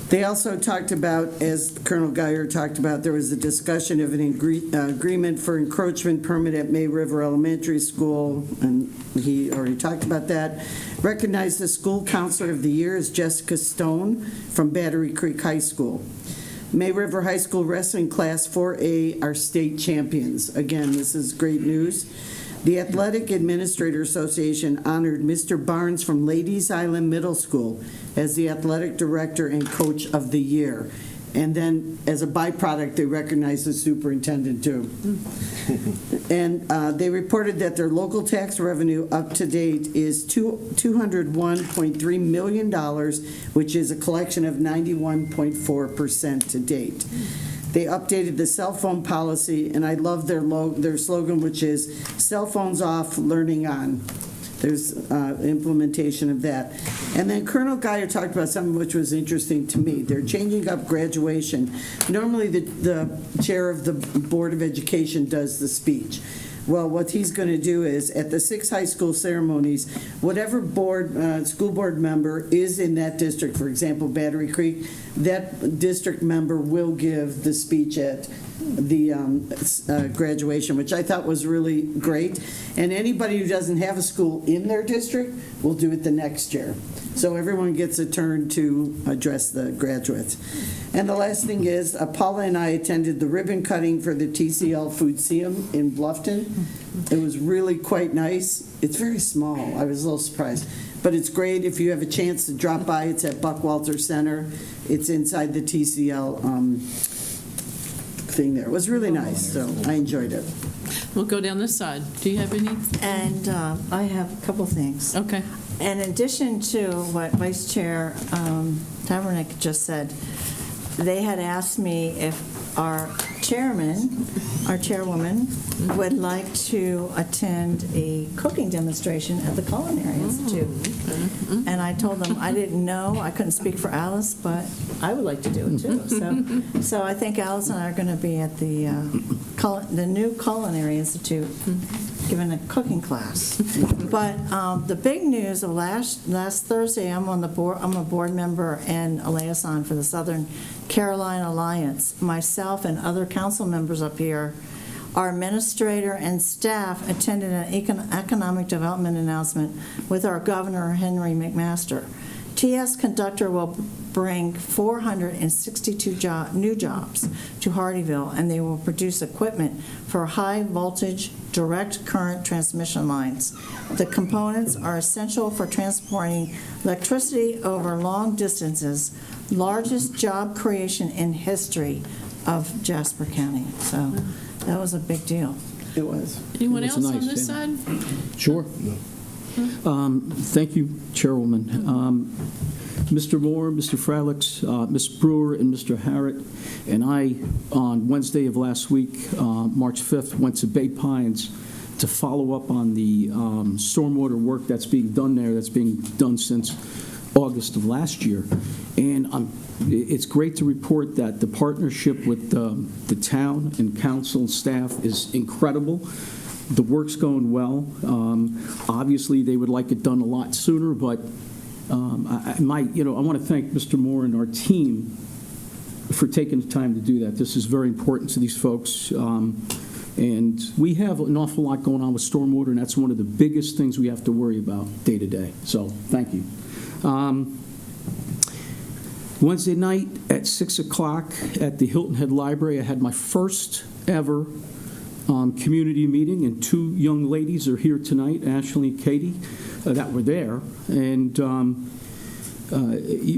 They also talked about, as Colonel Geyer talked about, there was a discussion of an agreement for encroachment permit at May River Elementary School, and he already talked about that. Recognized the School Counselor of the Year is Jessica Stone from Battery Creek High School. May River High School Wrestling Class 4A are state champions. Again, this is great news. The Athletic Administrator Association honored Mr. Barnes from Ladies Island Middle School as the Athletic Director and Coach of the Year. And then, as a byproduct, they recognized the superintendent, too. And they reported that their local tax revenue up to date is $201.3 million, which is a collection of 91.4% to date. They updated the cell phone policy, and I love their slogan, which is "Cell phones off, learning on." There's implementation of that. And then Colonel Geyer talked about something which was interesting to me. They're changing up graduation. Normally, the chair of the Board of Education does the speech. Well, what he's going to do is, at the 6 high school ceremonies, whatever school board member is in that district, for example, Battery Creek, that district member will give the speech at the graduation, which I thought was really great. And anybody who doesn't have a school in their district will do it the next year. So everyone gets a turn to address the graduates. And the last thing is, Paula and I attended the ribbon cutting for the TCL Foodseum in Bluffton. It was really quite nice. It's very small. I was a little surprised. But it's great if you have a chance to drop by. It's at Buckwalter Center. It's inside the TCL thing there. It was really nice, so I enjoyed it. We'll go down this side. Do you have any? And I have a couple things. Okay. In addition to what Vice Chair Tabernick just said, they had asked me if our chairwoman, would like to attend a cooking demonstration at the Culinary Institute. And I told them I didn't know, I couldn't speak for Alice, but I would like to do it too. So I think Alice and I are going to be at the new Culinary Institute giving a cooking class. But the big news of last Thursday, I'm a board member and a liaison for the Southern Carolina Alliance. Myself and other council members up here, our administrator and staff attended an economic development announcement with our governor, Henry McMaster. TS Conductor will bring 462 new jobs to Hardeeville, and they will produce equipment for high-voltage direct current transmission lines. The components are essential for transporting electricity over long distances, largest job creation in history of Jasper County. So that was a big deal. It was. Anyone It else was on nice, this yeah. side? Sure. Thank you, Chairwoman. Mr. Moore, Mr. Fralix, Ms. Brewer, and Mr. Harrod, and I, on Wednesday of last week, March 5th, went to Bay Pines to follow up on the stormwater work that's being done there, that's being done since August of last year. And it's great to report that the partnership with the town and council and staff is incredible. The work's going well. Obviously, they would like it done a lot sooner, but I want to thank Mr. Moore and our team for taking the time to do that. This is very important to these folks. And we have an awful lot going on with stormwater, and that's one of the biggest things we have to worry about day to day. So thank you. Wednesday night at 6 o'clock at the Hilton Head Library, I had my first ever community meeting, and two young ladies are here tonight, Ashley and Katie, that were there. And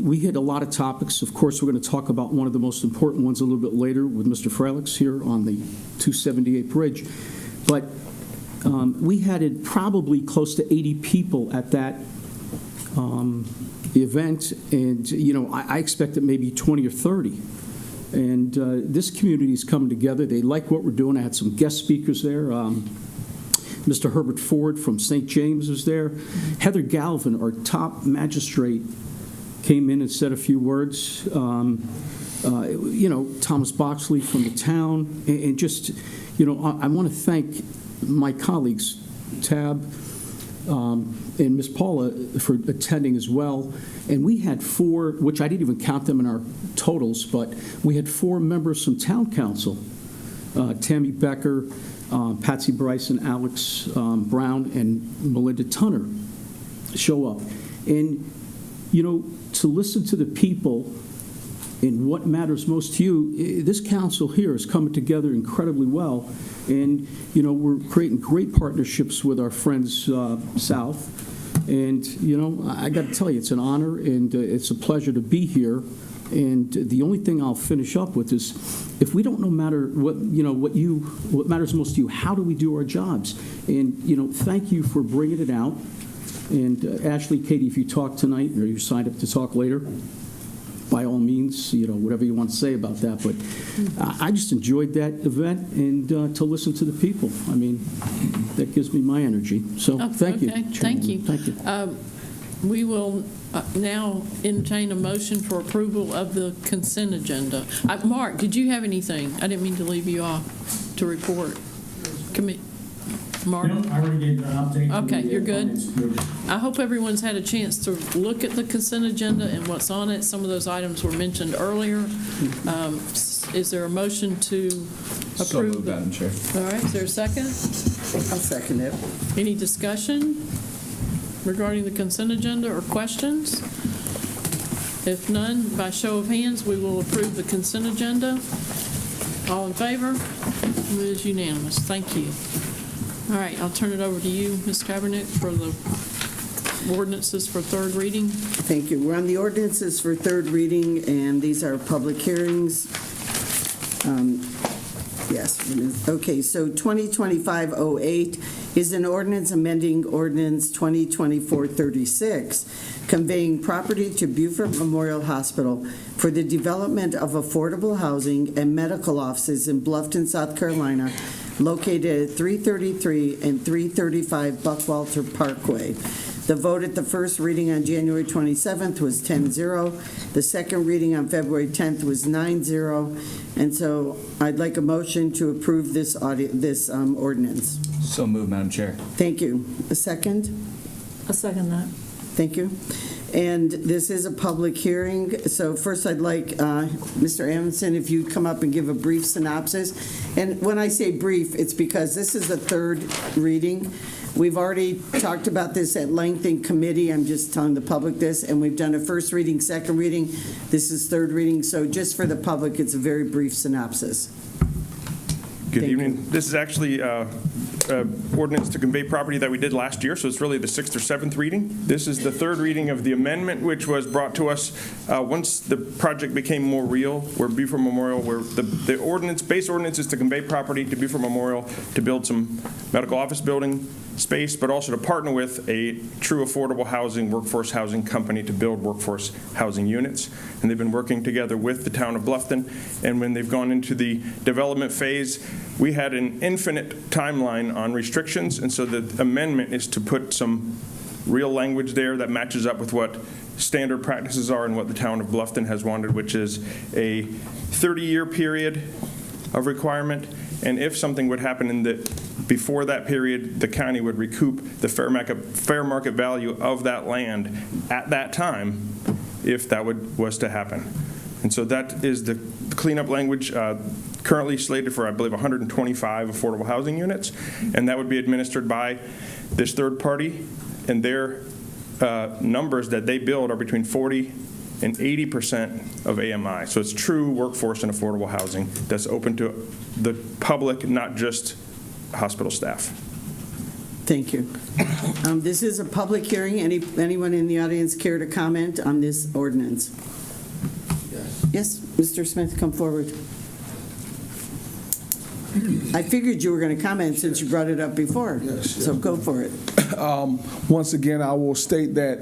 we hit a lot of topics. Of course, we're going to talk about one of the most important ones a little bit later with Mr. Fralix here on the 278 bridge. But we had probably close to 80 people at that event, and I expected maybe 20 or 30. And this community is coming together. They like what we're doing. I had some guest speakers there. Mr. Herbert Ford from St. James was there. Heather Galvin, our top magistrate, came in and said a few words. Thomas Boxley from the town. And just, I want to thank my colleagues, Tab and Ms. Paula, for attending as well. And we had 4, which I didn't even count them in our totals, but we had 4 members from Town Council, Tammy Becker, Patsy Bryson, Alex Brown, and Melinda Tunner show up. And, to listen to the people and what matters most to you, this council here is coming together incredibly well. And, we're creating great partnerships with our friends south. And, I got to tell you, it's an honor and it's a pleasure to be here. And the only thing I'll finish up with is, if we don't know what matters most to you, how do we do our jobs? And, thank you for bringing it out. And Ashley, Katie, if you talk tonight or you signed up to talk later, by all means, whatever you want to say about that. But I just enjoyed that event and to listen to the people. I mean, that gives me my energy. So thank you. Thank you. Thank you. We will now entertain a motion for approval of the consent agenda. Mark, did you have anything? I didn't mean to leave you off to report. Mark? No, I already gave an update. Okay, you're good. I hope everyone's had a chance to look at the consent agenda and what's on it. Some of those items were mentioned earlier. Is there a motion to approve? So moved, Madam Chair. All right, is there a second? I'll second it. Any discussion regarding the consent agenda or questions? If none, by show of hands, we will approve the consent agenda. All in favor? It is unanimous. Thank you. All right, I'll turn it over to you, Ms. Kaepernick, for the ordinances for third reading. Thank you. We're on the ordinances for third reading, and these are public hearings. Yes. Okay, so 2025-08 is an ordinance amending ordinance 2024-36, conveying property to Beaufort Memorial Hospital for the development of affordable housing and medical offices in Bluffton, South Carolina, located at 333 and 335 Buckwalter Parkway. The vote at the first reading on January 27th was 10-0. The second reading on February 10th was 9-0. And so I'd like a motion to approve this ordinance. So moved, Madam Chair. Thank you. A second? I'll second that. Thank you. And this is a public hearing, so first I'd like Mr. Amundson, if you'd come up and give a brief synopsis. And when I say brief, it's because this is the third reading. We've already talked about this at length in committee. I'm just telling the public this, and we've done a first reading, second reading. This is third reading, so just for the public, it's a very brief synopsis. Good evening. This is actually ordinance to convey property that we did last year, so it's really the 6th or 7th reading. This is the third reading of the amendment, which was brought to us once the project became more real, where Buford Memorial, where the base ordinance is to convey property to Buford Memorial to build some medical office building space, but also to partner with a true affordable housing, workforce housing company to build workforce housing units. And they've been working together with the town of Bluffton. And when they've gone into the development phase, we had an infinite timeline on restrictions. And so the amendment is to put some real language there that matches up with what standard practices are and what the town of Bluffton has wanted, which is a 30-year period of requirement. And if something would happen before that period, the county would recoup the fair market value of that land at that time if that was to happen. And so that is the cleanup language currently slated for, I believe, 125 affordable housing units, and that would be administered by this third party, and their numbers that they build are between 40 and 80% of AMI. So it's true workforce and affordable housing that's open to the public, not just hospital staff. Thank you. This is a public hearing. Anyone in the audience care to comment on this ordinance? Yes, Mr. Smith, come forward. I figured you were going to comment since you brought it up before. Yes. So go for it. Once again, I will state that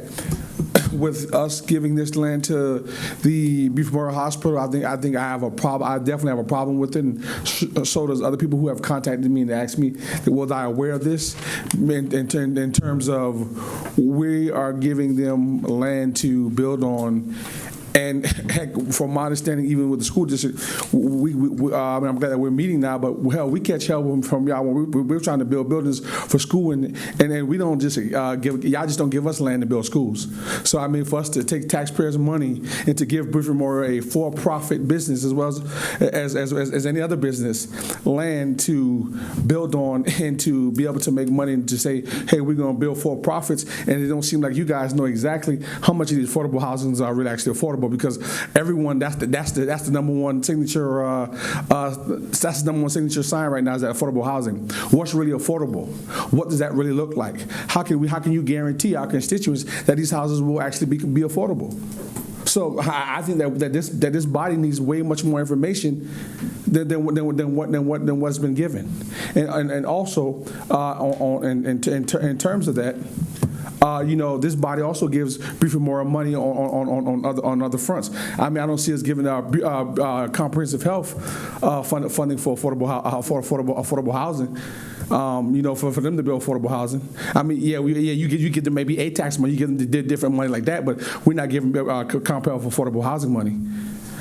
with us giving this land to the Buford Memorial Hospital, I think I have a problem. I definitely have a problem with it, and so does other people who have contacted me and asked me, was I aware of this? In terms of we are giving them land to build on. And heck, from my understanding, even with the school district, I'm glad that we're meeting now, but hell, we catch hell from y'all when we're trying to build buildings for school, and then we don't just y'all just don't give us land to build schools. So I mean, for us to take taxpayers' money and to give Buford Memorial a for-profit business as well as any other business land to build on and to be able to make money and to say, hey, we're going to build for profits, and it don't seem like you guys know exactly how much of these affordable housings are really actually affordable. Because everyone, that's the number one signature that's the number one signature sign right now is that affordable housing. What's really affordable? What does that really look like? How can you guarantee our constituents that these houses will actually be affordable? So I think that this body needs way much more information than what's been given, and also in terms of that. This body also gives Buford more money on other fronts. I mean, I don't see us giving comprehensive health funding for affordable housing. For them to build affordable housing. I mean, you get them maybe a tax money, you get them different money like that, but we're not giving comprehensive affordable housing money.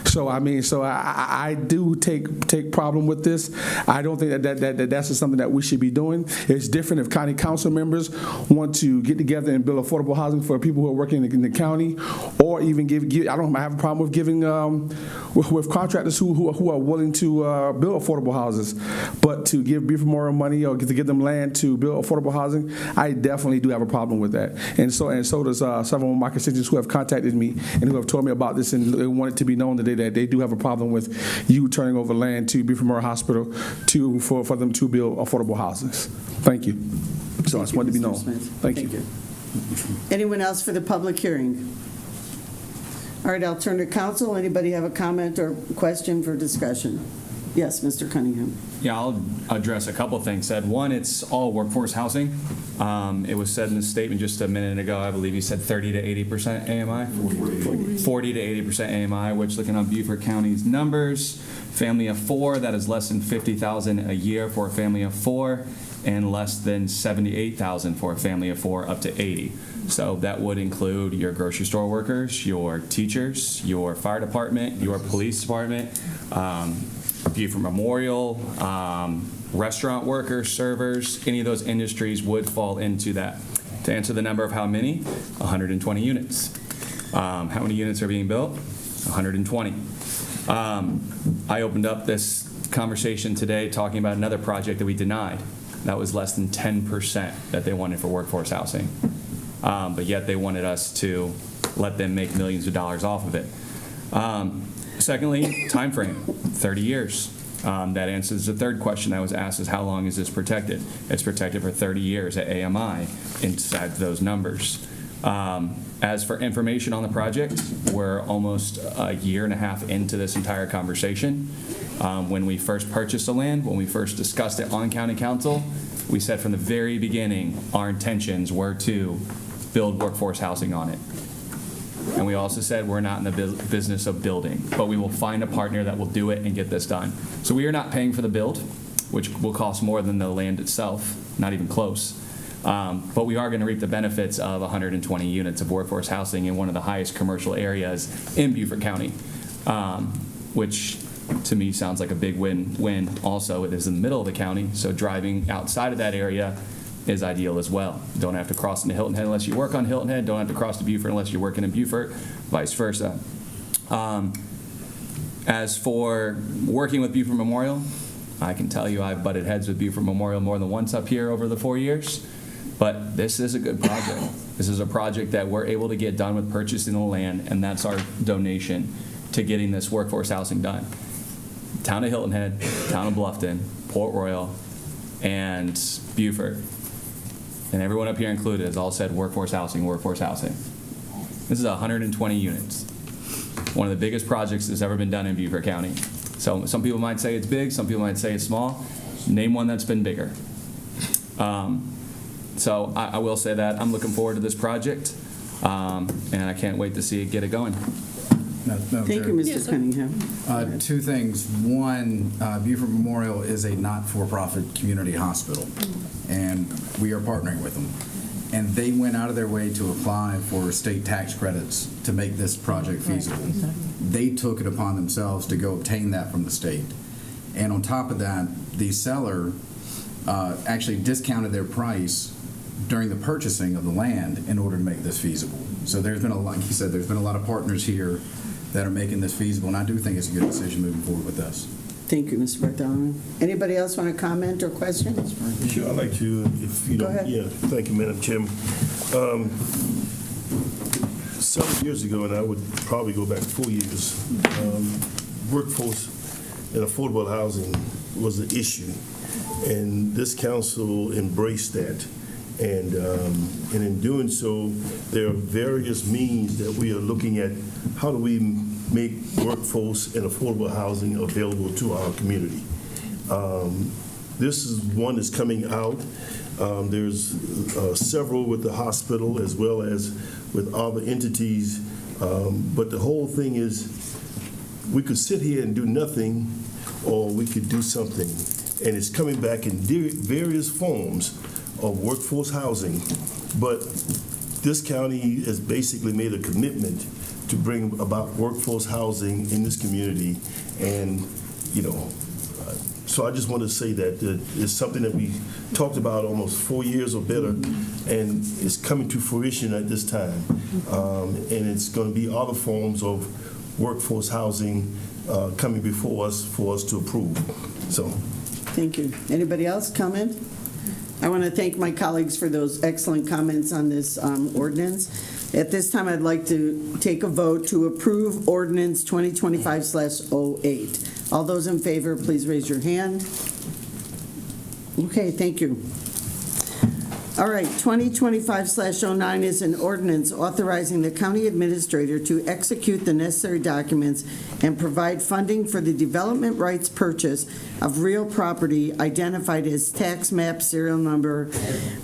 So I do take problem with this. I don't think that's something that we should be doing. It's different if county council members want to get together and build affordable housing for people who are working in the county, or even give. I don't have a problem with giving with contractors who are willing to build affordable houses, but to give Buford Memorial money or to give them land to build affordable housing, I definitely do have a problem with that. And so does several of my constituents who have contacted me and who have told me about this and they want it to be known today that they do have a problem with you turning over land to Buford Memorial Hospital for them to build affordable houses. Thank you. So I just wanted to be known. Thank you. Anyone else for the public hearing? All right, I'll turn to council. Anybody have a comment or question for discussion? Yes, Mr. Cunningham. Yeah, I'll address a couple of things. One, it's all workforce housing. It was said in the statement just a minute ago, I believe you said 30 to 80% AMI? 40 to 80% AMI, which looking on Beaufort County's numbers, Family of 4, that is less than $50,000 a year for a family of 4, and less than $78,000 for a family of 4 up to 80. So that would include your grocery store workers, your teachers, your fire department, your police department, Buford Memorial, restaurant workers, servers, any of those industries would fall into that. To answer the number of how many, 120 units. How many units are being built? 120. I opened up this conversation today talking about another project that we denied. That was less than 10% that they wanted for workforce housing. But yet they wanted us to let them make millions of dollars off of it. Secondly, time frame, 30 years. That answers the third question I was asked, is how long is this protected? It's protected for 30 years at AMI inside those numbers. As for information on the project, we're almost a year and a half into this entire conversation. When we first purchased the land, when we first discussed it on county council, we said from the very beginning our intentions were to build workforce housing on it. And we also said we're not in the business of building, but we will find a partner that will do it and get this done. So we are not paying for the build, which will cost more than the land itself, not even close. But we are going to reap the benefits of 120 units of workforce housing in one of the highest commercial areas in Beaufort County, which to me sounds like a big win-win. Also, it is in the middle of the county, so driving outside of that area is ideal as well. Don't have to cross into Hilton Head unless you work on Hilton Head. Don't have to cross to Beaufort unless you're working in Beaufort, vice versa. As for working with Beaufort Memorial, I can tell you I've butted heads with Beaufort Memorial more than once up here over the 4 years, but this is a good project. This is a project that we're able to get done with purchasing the land, and that's our donation to getting this workforce housing done. Town of Hilton Head, Town of Bluffton, Port Royal, and Beaufort, and everyone up here included has all said workforce housing, workforce housing. This is 120 units. One of the biggest projects that's ever been done in Beaufort County. So some people might say it's big, some people might say it's small. Name one that's been bigger. So I will say that I'm looking forward to this project, and I can't wait to see it get it going. Thank you, Mr. Cunningham. Two things. One, Beaufort Memorial is a not-for-profit community hospital, and we are partnering with them. And they went out of their way to apply for state tax credits to make this project feasible. They took it upon themselves to go obtain that from the state. And on top of that, the seller actually discounted their price during the purchasing of the land in order to make this feasible. So there's been like he said, there's been a lot of partners here that are making this feasible, and I do think it's a good decision moving forward with this. Thank you, Mr. Bartholomew. Anybody else want to comment or question? Sure, I'd like to, if you Go don't. ahead. Yeah, thank you, Madam Chairman. Several years ago, and I would probably go back 4 years, workforce and affordable housing was an issue, and this council embraced that. And in doing so, there are various means that we are looking at. How do we make workforce and affordable housing available to our community? This is one that's coming out. There's several with the hospital as well as with other entities. But the whole thing is we could sit here and do nothing, or we could do something. And it's coming back in various forms of workforce housing, but this county has basically made a commitment to bring about workforce housing in this community, and so I just want to say that it's something that we talked about almost 4 years or better, and it's coming to fruition at this time, and it's going to be other forms of workforce housing coming before us for us to approve. So, thank you. Anybody else comment? I want to thank my colleagues for those excellent comments on this ordinance. At this time, I'd like to take a vote to approve ordinance 2025/08. All those in favor, please raise your hand. Okay, thank you. All right, 2025/09 is an ordinance authorizing the county administrator to execute the necessary documents and provide funding for the development rights purchase of real property identified as tax map serial number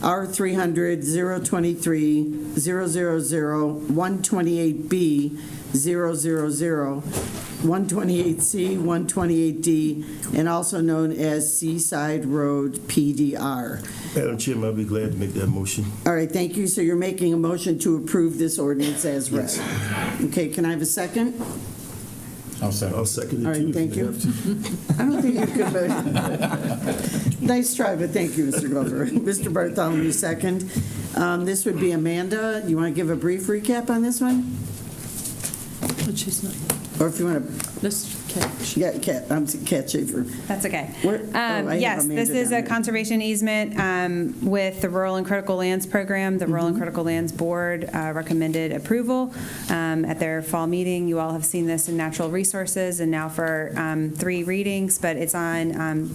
R300-023-000-128B-000, 128C, 128D, and also known as Seaside Road PDR. Madam Chairman, I'll be glad to make that motion. All right, thank you. So you're making a motion to approve this ordinance as read? Yes. Okay, can I have a second? I'll second it All too. right, if thank you. have to. I don't think you could, but nice try, but thank you, Mr. Glover. Mr. Bartholomew, second. This would be Amanda. You want to give a brief recap on this one? But she's not. Or if you want to, This Cat. yeah, Cat Schaefer. That's okay. I have Yes, Amanda this is down a here. conservation easement with the Rural and Critical Lands Program. The Rural and Critical Lands Board recommended approval at their fall meeting. You all have seen this in Natural Resources and now for 3 readings, but it's on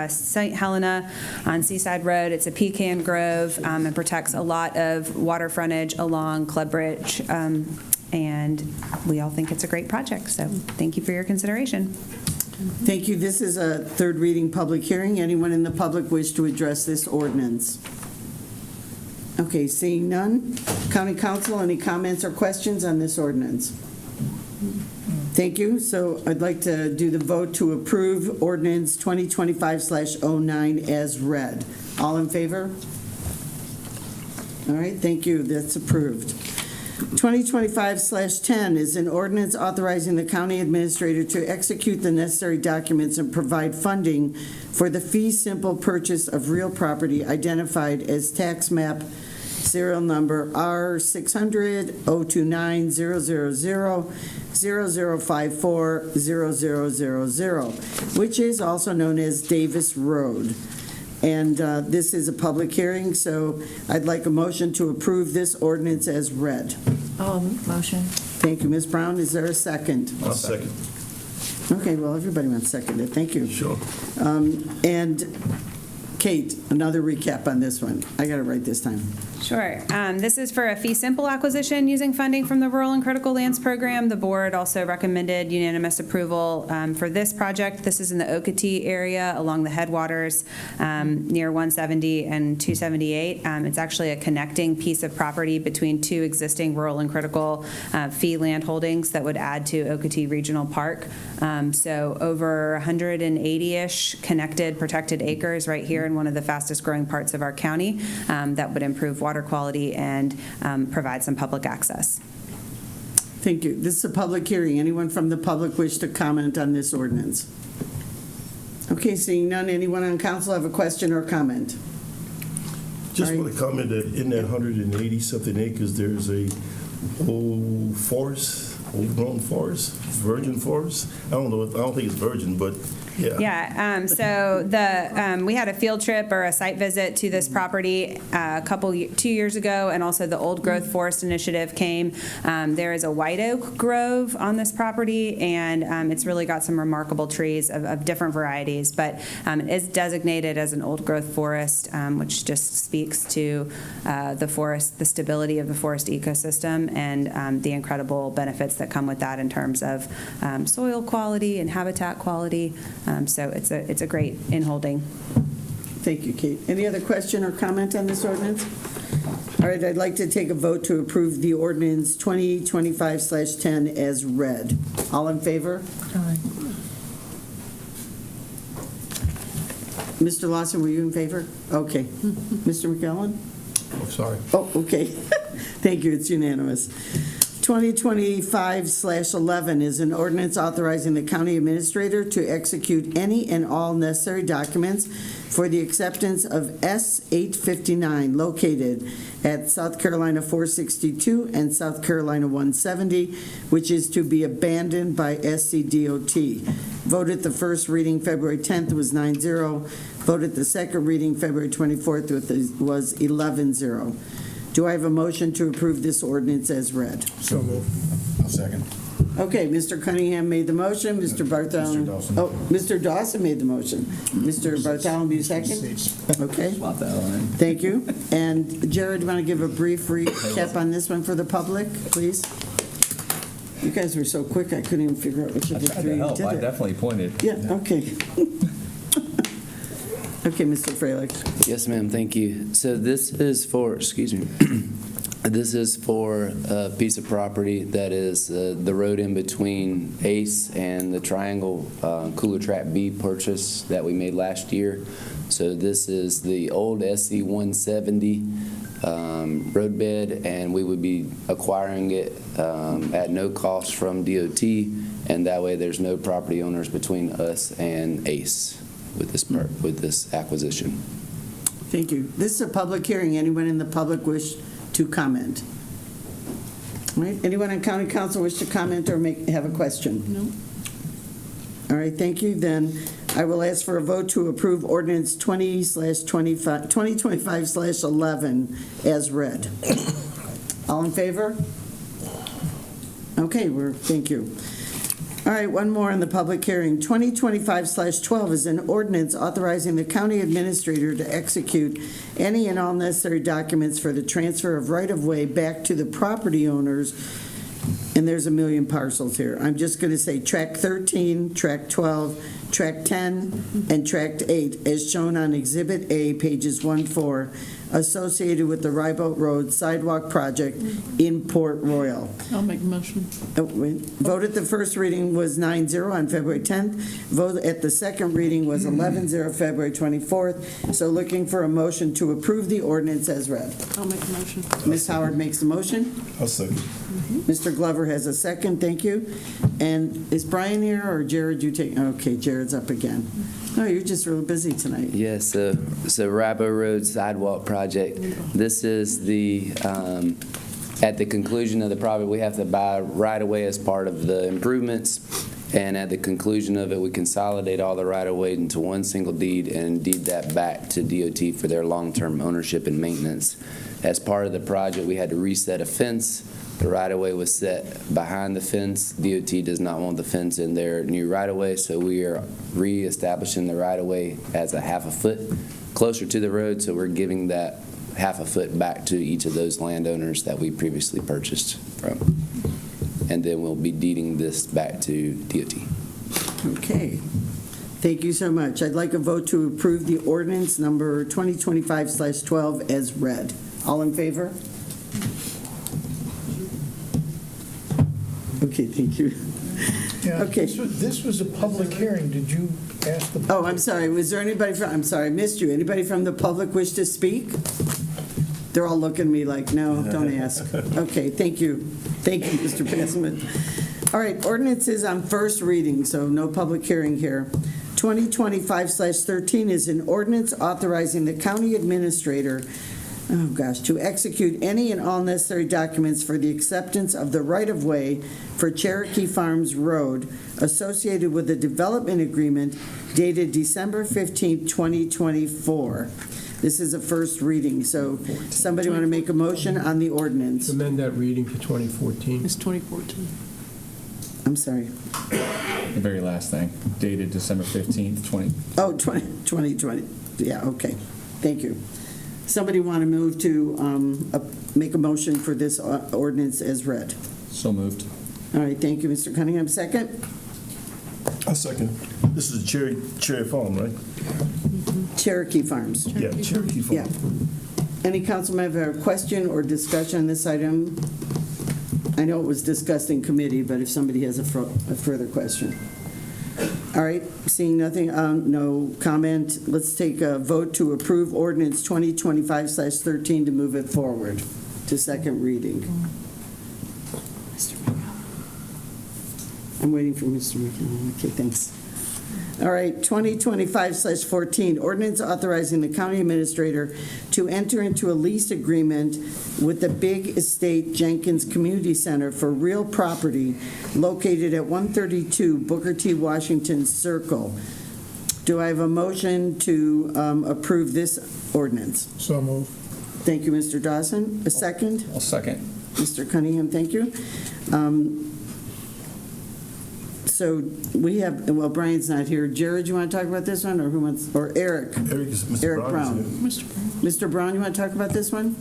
St. Helena on Seaside Road. It's a pecan grove and protects a lot of water frontage along Club Bridge. And we all think it's a great project, so thank you for your consideration. Thank you. This is a third reading public hearing. Anyone in the public wish to address this ordinance? Okay, seeing none. County Council, any comments or questions on this ordinance? Thank you. So I'd like to do the vote to approve ordinance 2025/09 as read. All in favor? All right, thank you. That's approved. 2025/10 is an ordinance authorizing the county administrator to execute the necessary documents and provide funding for the fee simple purchase of real property identified as tax map serial number R600-029-000-0054-0000, which is also known as Davis Road. And this is a public hearing, so I'd like a motion to approve this ordinance as read. Motion. Thank you, Ms. Brown. Is there a second? I'll second. Okay, well, everybody wants seconded. Thank you. Sure. And Kate, another recap on this one. I got it right this time. Sure. This is for a fee simple acquisition using funding from the Rural and Critical Lands Program. The board also recommended unanimous approval for this project. This is in the Okatee area along the headwaters near 170 and 278. It's actually a connecting piece of property between 2 existing rural and critical fee land holdings that would add to Okatee Regional Park. So over 180-ish connected protected acres right here in one of the fastest growing parts of our county that would improve water quality and provide some public access. Thank you. This is a public hearing. Anyone from the public wish to comment on this ordinance? Okay, seeing none. Anyone on council have a question or comment? Just want to comment that in that 180-something acres, there's a old forest, old-grown forest, virgin forest. I don't think it's virgin, but yeah. Yeah, so we had a field trip or a site visit to this property 2 years ago, and also the Old Growth Forest Initiative came. There is a white oak grove on this property, and it's really got some remarkable trees of different varieties, but it is designated as an old growth forest, which just speaks to the forest, the stability of the forest ecosystem, and the incredible benefits that come with that in terms of soil quality and habitat quality. So it's a great inholding. Thank you, Kate. Any other question or comment on this ordinance? All right, I'd like to take a vote to approve the ordinance 2025/10 as read. All in favor? Aye. Mr. Lawson, were you in favor? Okay. Mr. McKellen? Oh, sorry. Oh, okay. Thank you. It's unanimous. 2025/11 is an ordinance authorizing the county administrator to execute any and all necessary documents for the acceptance of S-859 located at South Carolina 462 and South Carolina 170, which is to be abandoned by SCDOT. Voted the first reading February 10th was 9-0. Voted the second reading February 24th was 11-0. Do I have a motion to approve this ordinance as read? So moved. I'll second. Okay, Mr. Cunningham made the motion, Mr. Bartholomew. Mr. Dawson. Oh, Mr. Dawson made the motion. Mr. Bartholomew second? Okay. Swap that one. Thank you. And Jared, do you want to give a brief recap on this one for the public, please? You guys were so quick, I couldn't even figure out which of the I tried three to you help. did I it. definitely pointed. Yeah, okay. Okay, Mr. Freilich. Yes, ma'am, thank you. So this is for, This is for a piece of property that is the road in between Ace and the Triangle Cooler Trap B purchase that we made last year. So this is the old SC 170 roadbed, and we would be acquiring it at no cost from DOT, and that way there's no property owners between us and Ace with this acquisition. Thank you. This is a public hearing. Anyone in the public wish to comment? All right, anyone on county council wish to comment or have a question? No. All right, thank you. Then I will ask for a vote to approve ordinance 2025/11 as read. All in favor? Okay, thank you. All right, one more in the public hearing. 2025/12 is an ordinance authorizing the county administrator to execute any and all necessary documents for the transfer of right-of-way back to the property owners. And there's a million parcels here. I'm just going to say track 13, track 12, track 10, and track 8, as shown on Exhibit A, pages 1-4, associated with the Ryboat Road Sidewalk Project in Port Royal. I'll make a motion. Vote at the first reading was 9-0 on February 10th. Vote at the second reading was 11-0 February 24th. So looking for a motion to approve the ordinance as read. I'll make a motion. Ms. Howard makes the motion. I'll second. Mr. Glover has a second. Thank you. And is Brian here or Jared? You take? Okay, Jared's up again. Oh, you're just really busy tonight. Yes, so Rabo Road Sidewalk Project. This is the, at the conclusion of the project, we have to buy right-of-way as part of the improvements. And at the conclusion of it, we consolidate all the right-of-way into one single deed and deed that back to DOT for their long-term ownership and maintenance. As part of the project, we had to reset a fence. The right-of-way was set behind the fence. DOT does not want the fence in their new right-of-way, so we are reestablishing the right-of-way as a half a foot closer to the road, so we're giving that half a foot back to each of those landowners that we previously purchased from. And then we'll be deeding this back to DOT. Okay. Thank you so much. I'd like a vote to approve the ordinance number 2025/12 as read. All in favor? Okay, thank you. Yeah, Okay. This was a public hearing. Did you ask the? Oh, I'm sorry. Was there anybody from, I'm sorry, I missed you. Anybody from the public wish to speak? They're all looking at me like, no, don't ask. Okay, thank you. Thank you, Mr. Passman. All right, ordinances on first reading, so no public hearing here. 2025/13 is an ordinance authorizing the county administrator to execute any and all necessary documents for the acceptance of the right-of-way for Cherokee Farms Road associated with the development agreement dated December 15, 2024. This is a first reading, so somebody want to make a motion on the ordinance? Amend that reading to 2014. It's 2014. I'm sorry. The very last thing, dated December 15th, 2020. Yeah, okay. Thank you. Somebody want to move to make a motion for this ordinance as read? So moved. All right, thank you, Mr. Cunningham. Second? I'll second. This is Cherry Farm, right? Cherokee Farms. Yeah, Cherokee Farm. Yeah. Any councilman have a question or discussion on this item? I know it was discussed in committee, but if somebody has a further question. All right, seeing nothing, no comment, let's take a vote to approve ordinance 2025/13 to move it forward to second reading. I'm waiting for Mr. McKinnon. Okay, thanks. All right, 2025/14, ordinance authorizing the county administrator to enter into a lease agreement with the Big Estate Jenkins Community Center for real property located at 132 Booker T. Washington Circle. Do I have a motion to approve this ordinance? So moved. Thank you, Mr. Dawson. A second? I'll second. Mr. Cunningham, thank you. So we have, well, Brian's not here. Jared, you want to talk about this one, or who wants, or Eric? Eric is Mr. Eric Brown. Brown. Mr. Brown, you want to talk about this one?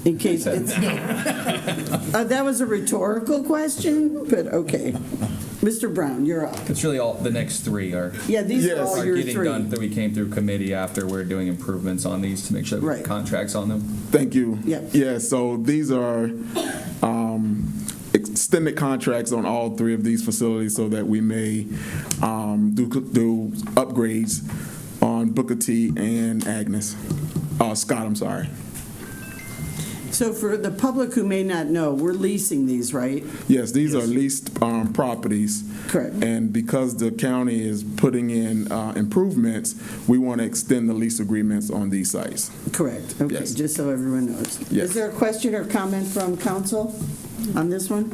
In case it's, that was a rhetorical question, but okay. Mr. Brown, you're up. It's really all, the next three are. Yeah, these are all your getting three. done, that we came through committee after we're doing improvements on these to make sure we have contracts on them. Thank you. Yep. Yeah, so these are extended contracts on all three of these facilities so that we may do upgrades on Booker T and Scott, I'm sorry. So for the public who may not know, we're leasing these, right? Yes, these are leased properties. Correct. And because the county is putting in improvements, we want to extend the lease agreements on these sites. Correct. Okay, Yes. just so everyone knows. Yes. Is there a question or comment from council on this one?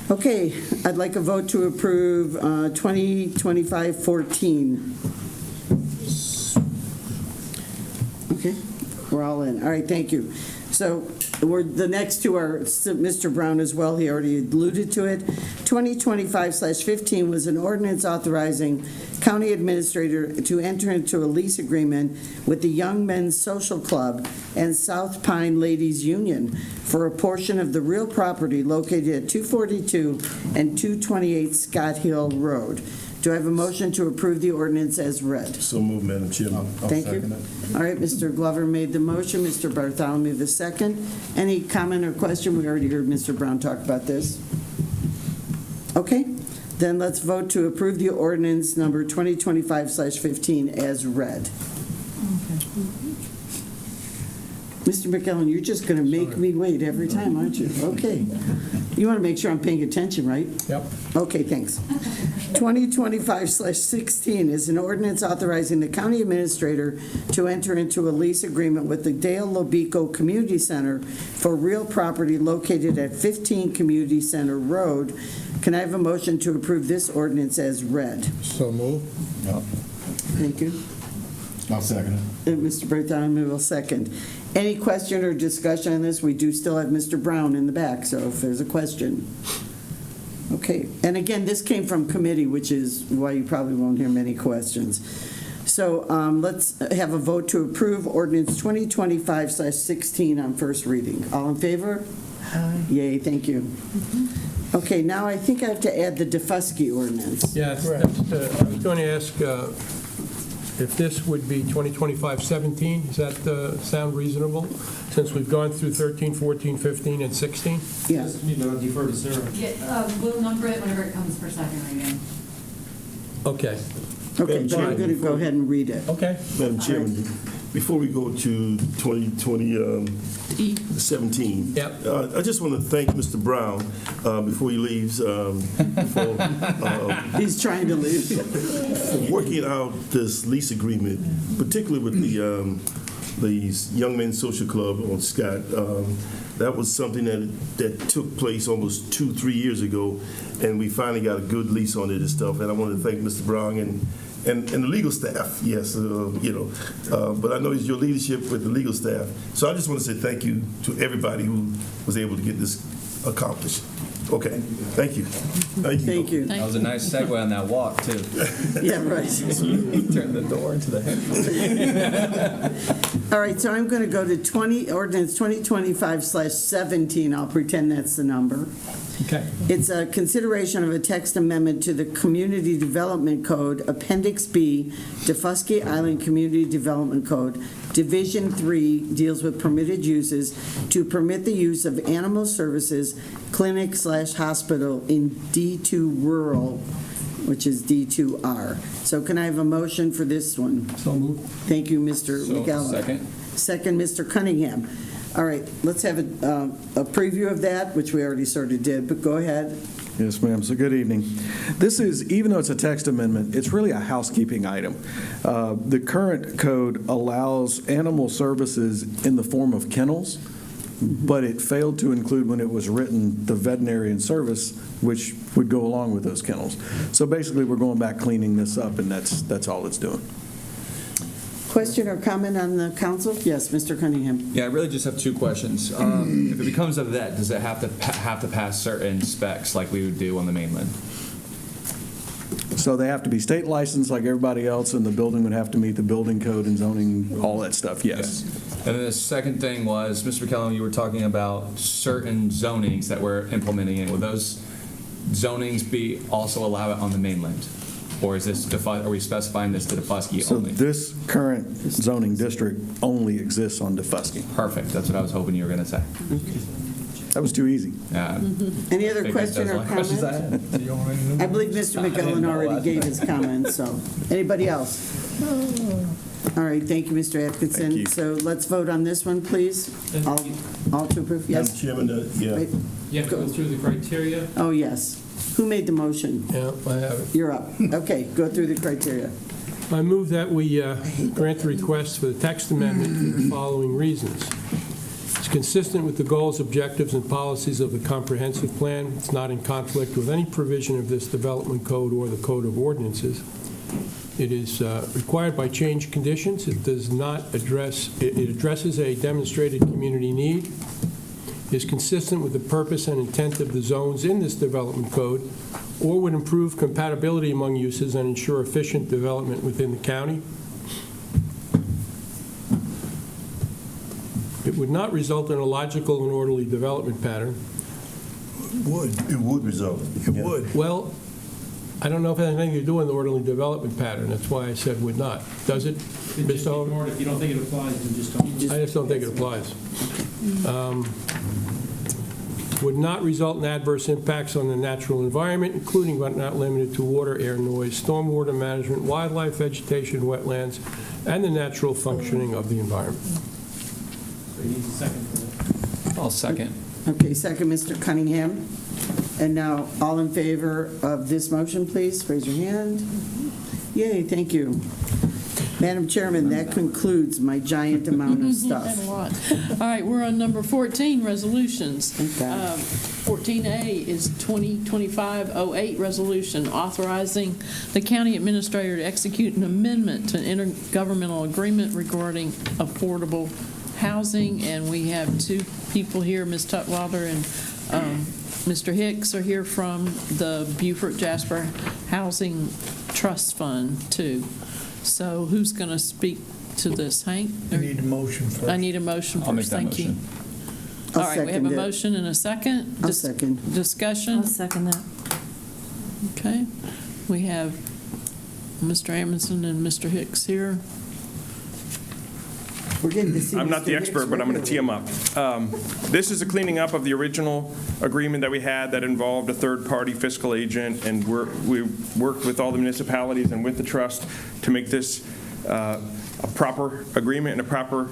Okay, I'd like a vote to approve 2025-14. Okay, we're all in. All right, thank you. So the next two are Mr. Brown as well. He already alluded to it. 2025-15 was an ordinance authorizing county administrator to enter into a lease agreement with the Young Men's Social Club and South Pine Ladies Union for a portion of the real property located at 242 and 228 Scott Hill Road. Do I have a motion to approve the ordinance as read? So moved, Madam Chairman. Thank you. All right, Mr. Glover made the motion, Mr. Bartholomew the second. Any comment or question? We already heard Mr. Brown talk about this. Okay, then let's vote to approve the ordinance number 2025-15 as read. Mr. McKellen, you're just going to make me wait every time, aren't you? Okay. You want to make sure I'm paying attention, right? Yep. Okay, thanks. 2025-16 is an ordinance authorizing the county administrator to enter into a lease agreement with the Dale Lobico Community Center for real property located at 15 Community Center Road. Can I have a motion to approve this ordinance as read? So move. Thank you. I'll second it. And Mr. Bartholomew will second. Any question or discussion on this? We do still have Mr. Brown in the back, so if there's a question. Okay, and again, this came from committee, which is why you probably won't hear many questions. So let's have a vote to approve ordinance 2025-16 on first reading. All in favor? Aye. Yay, thank you. Okay, now I think I have to add the Defusky ordinance. Yes, I was going to ask if this would be 2025-17. Does that sound reasonable? Since we've gone through 13, 14, 15, and 16? Yes. Defer to Sarah. Yeah, we'll number it whenever it comes for second reading. Okay. Okay, so I'm going to go ahead and read it. Okay. Madam Chairman, before we go to 2017, I just want to thank Mr. Brown before he leaves. He's trying to leave. For working out this lease agreement, particularly with the Young Men's Social Club on Scott. That was something that took place almost 2-3 years ago, and we finally got a good lease on it and stuff. And I want to thank Mr. Brown and the legal staff, yes, but I know it's your leadership with the legal staff. So I just want to say thank you to everybody who was able to get this accomplished. Okay, thank you. Thank you. That was a nice segue on that walk, too. Yeah, right. Turned the door into the head. All right, so I'm going to go to ordinance 2025-17. I'll pretend that's the number. Okay. It's a consideration of a text amendment to the Community Development Code, Appendix B, Defusky Island Community Development Code, Division 3, deals with permitted uses, to permit the use of animal services, clinic/hospital in D2 Rural, which is D2R. So can I have a motion for this one? So moved. Thank you, Mr. McGowan. Second. Second, Mr. Cunningham. All right, let's have a preview of that, which we already sort of did, but go ahead. Yes, ma'am. So good evening. This is, even though it's a text amendment, it's really a housekeeping item. The current code allows animal services in the form of kennels, but it failed to include, when it was written, the veterinarian service, which would go along with those kennels. So basically, we're going back cleaning this up, and that's all it's doing. Question or comment on the council? Yes, Mr. Cunningham. Yeah, I really just have two questions. If it becomes a vet, does it have to pass certain specs like we would do on the mainland? So they have to be state licensed like everybody else, and the building would have to meet the building code and zoning, all that stuff, yes. And then the second thing was, Mr. McKellum, you were talking about certain zonings that we're implementing in. Will those zonings be also allowed on the mainland? Or is this, are we specifying this to Defusky So only? this current zoning district only exists on Defusky. Perfect, that's what I was hoping you were going to say. That was too easy. Yeah. Any other question or comment? I believe Mr. McGillen already gave his comments, so. Anybody else? All right, thank you, Mr. Atkinson. Thank you. So let's vote on this one, please. All to approve, yes? Madam Chairman, yeah. Wait. You have to go through the criteria. Oh, yes. Who made the motion? Yeah, I have it. You're up. Okay, go through the criteria. I move that we grant the request for the text amendment for the following reasons. It's consistent with the goals, objectives, and policies of the comprehensive plan. It's not in conflict with any provision of this development code or the code of ordinances. It is required by change conditions. It does not address, it addresses a demonstrated community need, is consistent with the purpose and intent of the zones in this development code, or would improve compatibility among uses and ensure efficient development within the county. It would not result in a logical and orderly development pattern. It would result. It would. Well, I don't know if it has anything to do with the orderly development pattern. That's why I said would not. Does it, Mr. Holder? If you don't think it applies, then just don't. I just don't think it applies. Would not result in adverse impacts on the natural environment, including but not limited to water, air, noise, stormwater management, wildlife, vegetation, wetlands, and the natural functioning of the environment. So he needs a second for that. I'll second. Okay, second, Mr. Cunningham. And now, all in favor of this motion, please, raise your hand. Yay, thank you. Madam Chairman, that concludes my giant amount of stuff. Had a lot. All right, we're on number 14, resolutions. 14A is 2025-08 resolution authorizing the county administrator to execute an amendment to an intergovernmental agreement regarding affordable housing. And we have two people here, Ms. Tutwiler and Mr. Hicks are here from the Beaufort Jasper Housing Trust Fund, too. So who's going to speak to this, Hank? I need a motion first. I need a motion first. I'll make that Thank motion. you. All right, we have a motion and a second. I'll second. Discussion? I'll second that. Okay. We have Mr. Amundson and Mr. Hicks here. We're getting to see I'm not Mr. the Hicks expert, but I'm going to tee him up. This is a cleaning up of the original agreement that we had that involved a third-party fiscal agent, and we worked with all the municipalities and with the trust to make this a proper agreement and a proper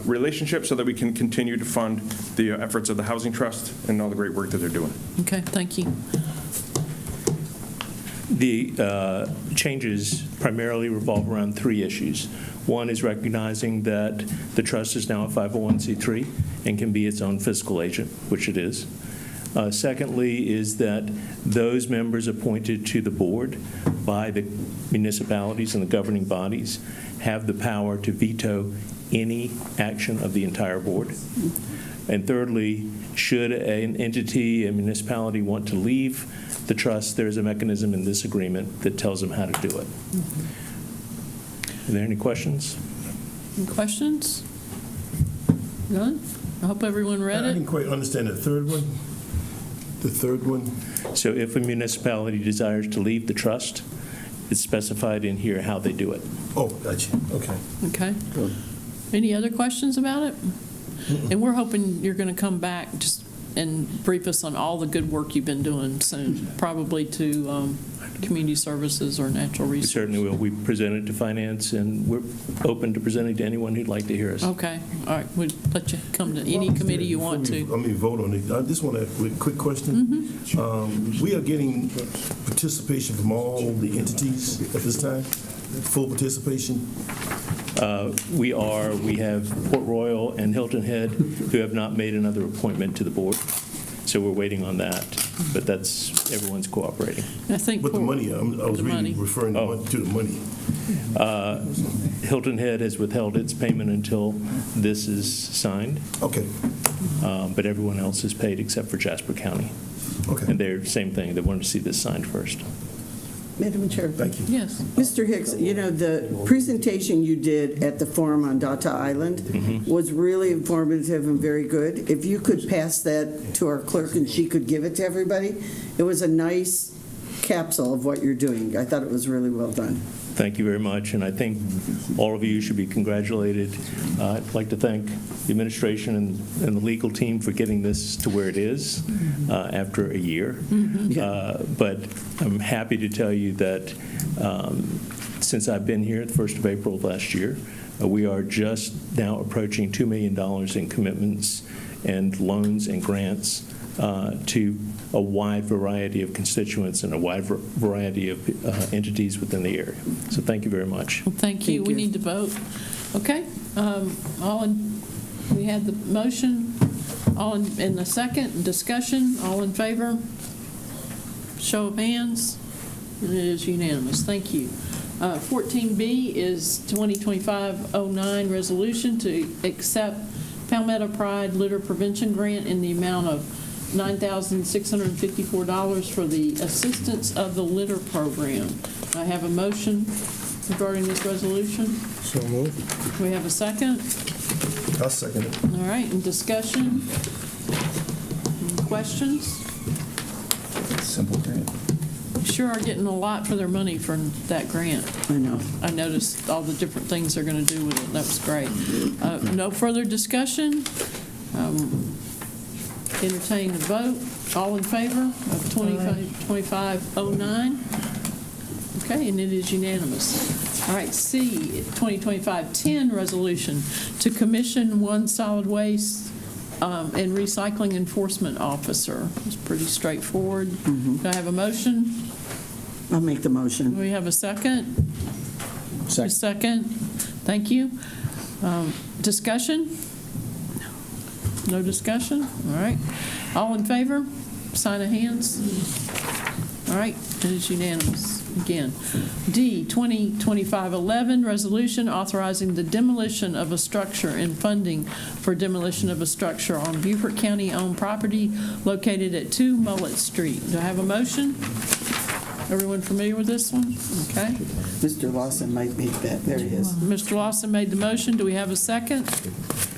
relationship so that we can continue to fund the efforts of the Housing Trust and all the great work that they're doing. Okay, thank you. The changes primarily revolve around three issues. One is recognizing that the trust is now a 501c3 and can be its own fiscal agent, which it is. Secondly is that those members appointed to the board by the municipalities and the governing bodies have the power to veto any action of the entire board. And thirdly, should an entity, a municipality want to leave the trust, there's a mechanism in this agreement that tells them how to do it. Are there any questions? Any questions? None? I hope everyone read I it. didn't quite understand the third one. The third one? So if a municipality desires to leave the trust, it's specified in here how they do it. Oh, gotcha. Okay. Okay. Any other questions about it? And we're hoping you're going to come back just and brief us on all the good work you've been doing soon, probably to community services or natural We resources. certainly will. We presented to finance, and we're open to presenting to anyone who'd like to hear us. Okay. All right. We'll let you come to any committee you want to. Let me vote on it. I just want to ask a quick question. We are getting participation from all the entities at this time? Full participation? We are. We have Port Royal and Hilton Head who have not made another appointment to the board. So we're waiting on that, but that's, everyone's cooperating. I think. But the money, I was really referring to the money. Hilton Head has withheld its payment until this is signed. Okay. But everyone else is paid except for Jasper County. Okay. And they're same thing. They wanted to see this signed first. Madam Chair. Thank you. Yes. Mr. Hicks, you know, the presentation you did at the forum on Data Island was really informative and very good. If you could pass that to our clerk and she could give it to everybody, it was a nice capsule of what you're doing. I thought it was really well done. Thank you very much, and I think all of you should be congratulated. I'd like to thank the administration and the legal team for getting this to where it is after a year. But I'm happy to tell you that since I've been here, the 1st of April of last year, we are just now approaching $2 million in commitments and loans and grants to a wide variety of constituents and a wide variety of entities within the area. So thank you very much. Well, thank you. We need to vote. Okay. We had the motion. All in the second discussion. All in favor? Show of hands. It is unanimous. Thank you. 14B is 2025-09 resolution to accept Palmetto Pride Litter Prevention Grant in the amount of $9,654 for the assistance of the litter program. I have a motion regarding this resolution. So moved. We have a second. I'll second it. All right, and discussion? Any questions? Simple grant. Sure are getting a lot for their money for that grant. I know. I noticed all the different things they're going to do with it. That was great. No further discussion? Entertain the vote. All in favor of 2509? Okay, and it is unanimous. All right, C, 2025-10 resolution to commission one solid waste and recycling enforcement officer. It's pretty straightforward. Do I have a motion? I'll make the motion. Do we have a second? Second. A second. Thank you. Discussion? No discussion? All right. All in favor? Sign of hands. All right, it is unanimous. Again. D, 2025-11 resolution authorizing the demolition of a structure and funding for demolition of a structure on Beaufort County-owned property located at 2 Mullet Street. Do I have a motion? Everyone familiar with this one? Okay. Mr. Lawson might make that. There he is. Mr. Lawson made the motion. Do we have a second?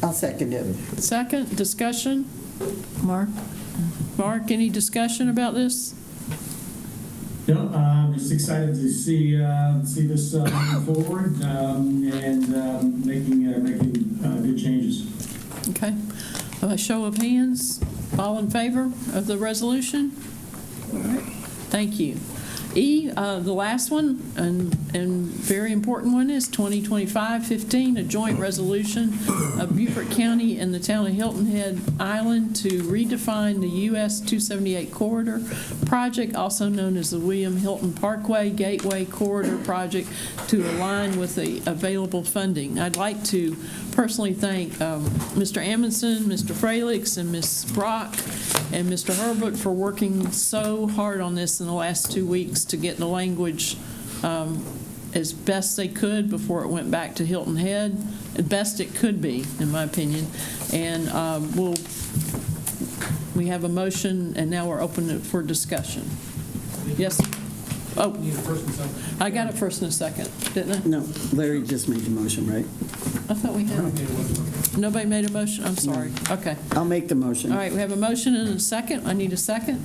I'll second it. Second, discussion? Mark? Mark, any discussion about this? No, I'm just excited to see this moving forward and making good changes. Okay. A show of hands. All in favor of the resolution? All right. Thank you. E, the last one, and very important one, is 2025-15, a joint resolution of Beaufort County and the town of Hilton Head Island to redefine the US 278 corridor project, also known as the William Hilton Parkway Gateway Corridor Project, to align with the available funding. I'd like to personally thank Mr. Amundson, Mr. Fralix, and Ms. Brock, and Mr. Herbert for working so hard on this in the last 2 weeks to get the language as best they could before it went back to Hilton Head, as best it could be, in my opinion. And we have a motion, and now we're open for discussion. Yes? Oh, I got a first and a second, didn't I? No, Larry just made the motion, right? I thought we had. Nobody made a motion? I'm sorry. Okay. I'll make the motion. All right, we have a motion and a second. I need a second.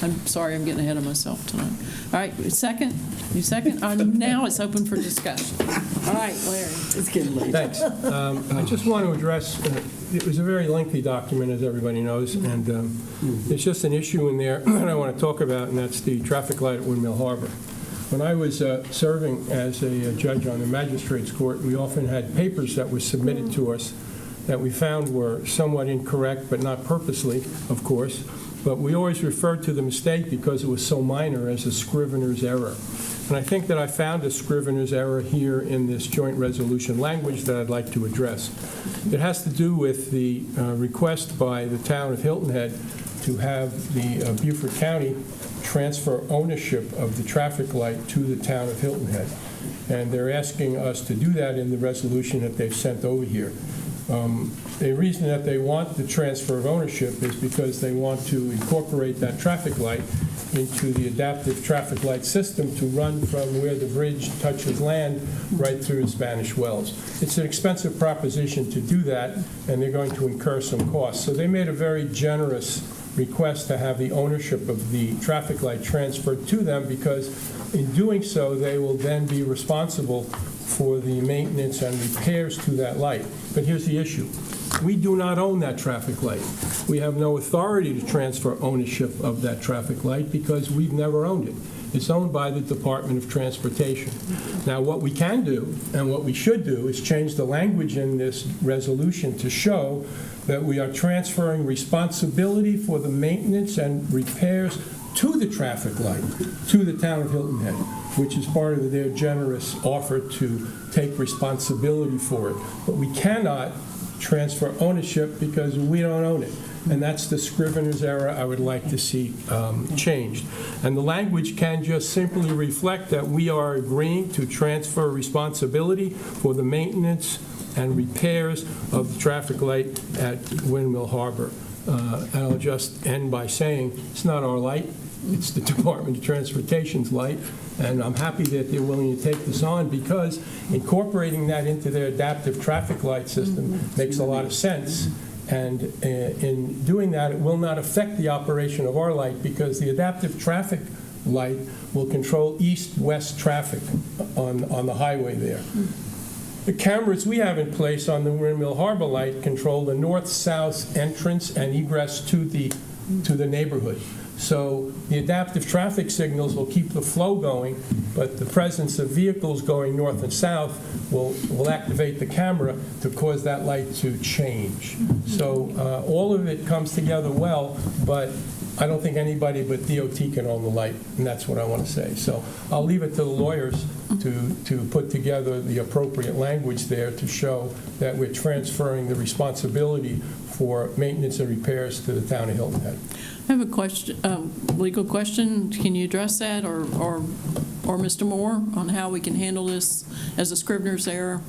I'm sorry, I'm getting ahead of myself tonight. All right, second? You second? Now it's open for discussion. All right, Larry. It's getting late. Thanks. I just want to address, it was a very lengthy document, as everybody knows, and there's just an issue in there that I want to talk about, and that's the traffic light at Windmill Harbor. When I was serving as a judge on the magistrate's court, we often had papers that were submitted to us that we found were somewhat incorrect, but not purposely, of course. But we always referred to the mistake because it was so minor as a scrivener's error. And I think that I found a scrivener's error here in this joint resolution language that I'd like to address. It has to do with the request by the town of Hilton Head to have the Beaufort County transfer ownership of the traffic light to the town of Hilton Head. And they're asking us to do that in the resolution that they've sent over here. The reason that they want the transfer of ownership is because they want to incorporate that traffic light into the adaptive traffic light system to run from where the bridge touches land right through Spanish Wells. It's an expensive proposition to do that, and they're going to incur some costs. So they made a very generous request to have the ownership of the traffic light transferred to them, because in doing so, they will then be responsible for the maintenance and repairs to that light. But here's the issue. We do not own that traffic light. We have no authority to transfer ownership of that traffic light because we've never owned it. It's owned by the Department of Transportation. Now, what we can do and what we should do is change the language in this resolution to show that we are transferring responsibility for the maintenance and repairs to the traffic light, to the town of Hilton Head, which is part of their generous offer to take responsibility for it. But we cannot transfer ownership because we don't own it. And that's the Scrivener's error I would like to see changed. And the language can just simply reflect that we are agreeing to transfer responsibility for the maintenance and repairs of the traffic light at Windmill Harbor. And I'll just end by saying it's not our light, it's the Department of Transportation's light. And I'm happy that they're willing to take this on, because incorporating that into their adaptive traffic light system makes a lot of sense. And in doing that, it will not affect the operation of our light, because the adaptive traffic light will control east-west traffic on the highway there. The cameras we have in place on the Windmill Harbor light control the north-south entrance and egress to the neighborhood. So the adaptive traffic signals will keep the flow going, but the presence of vehicles going north and south will activate the camera to cause that light to change. So all of it comes together well, but I don't think anybody but DOT can own the light, and that's what I want to say. So I'll leave it to the lawyers to put together the appropriate language there to show that we're transferring the responsibility for maintenance and repairs to the town of Hilton Head. I have a question, legal question. Can you address that, or Mr. Moore, on how we can handle this as a Scrivener's error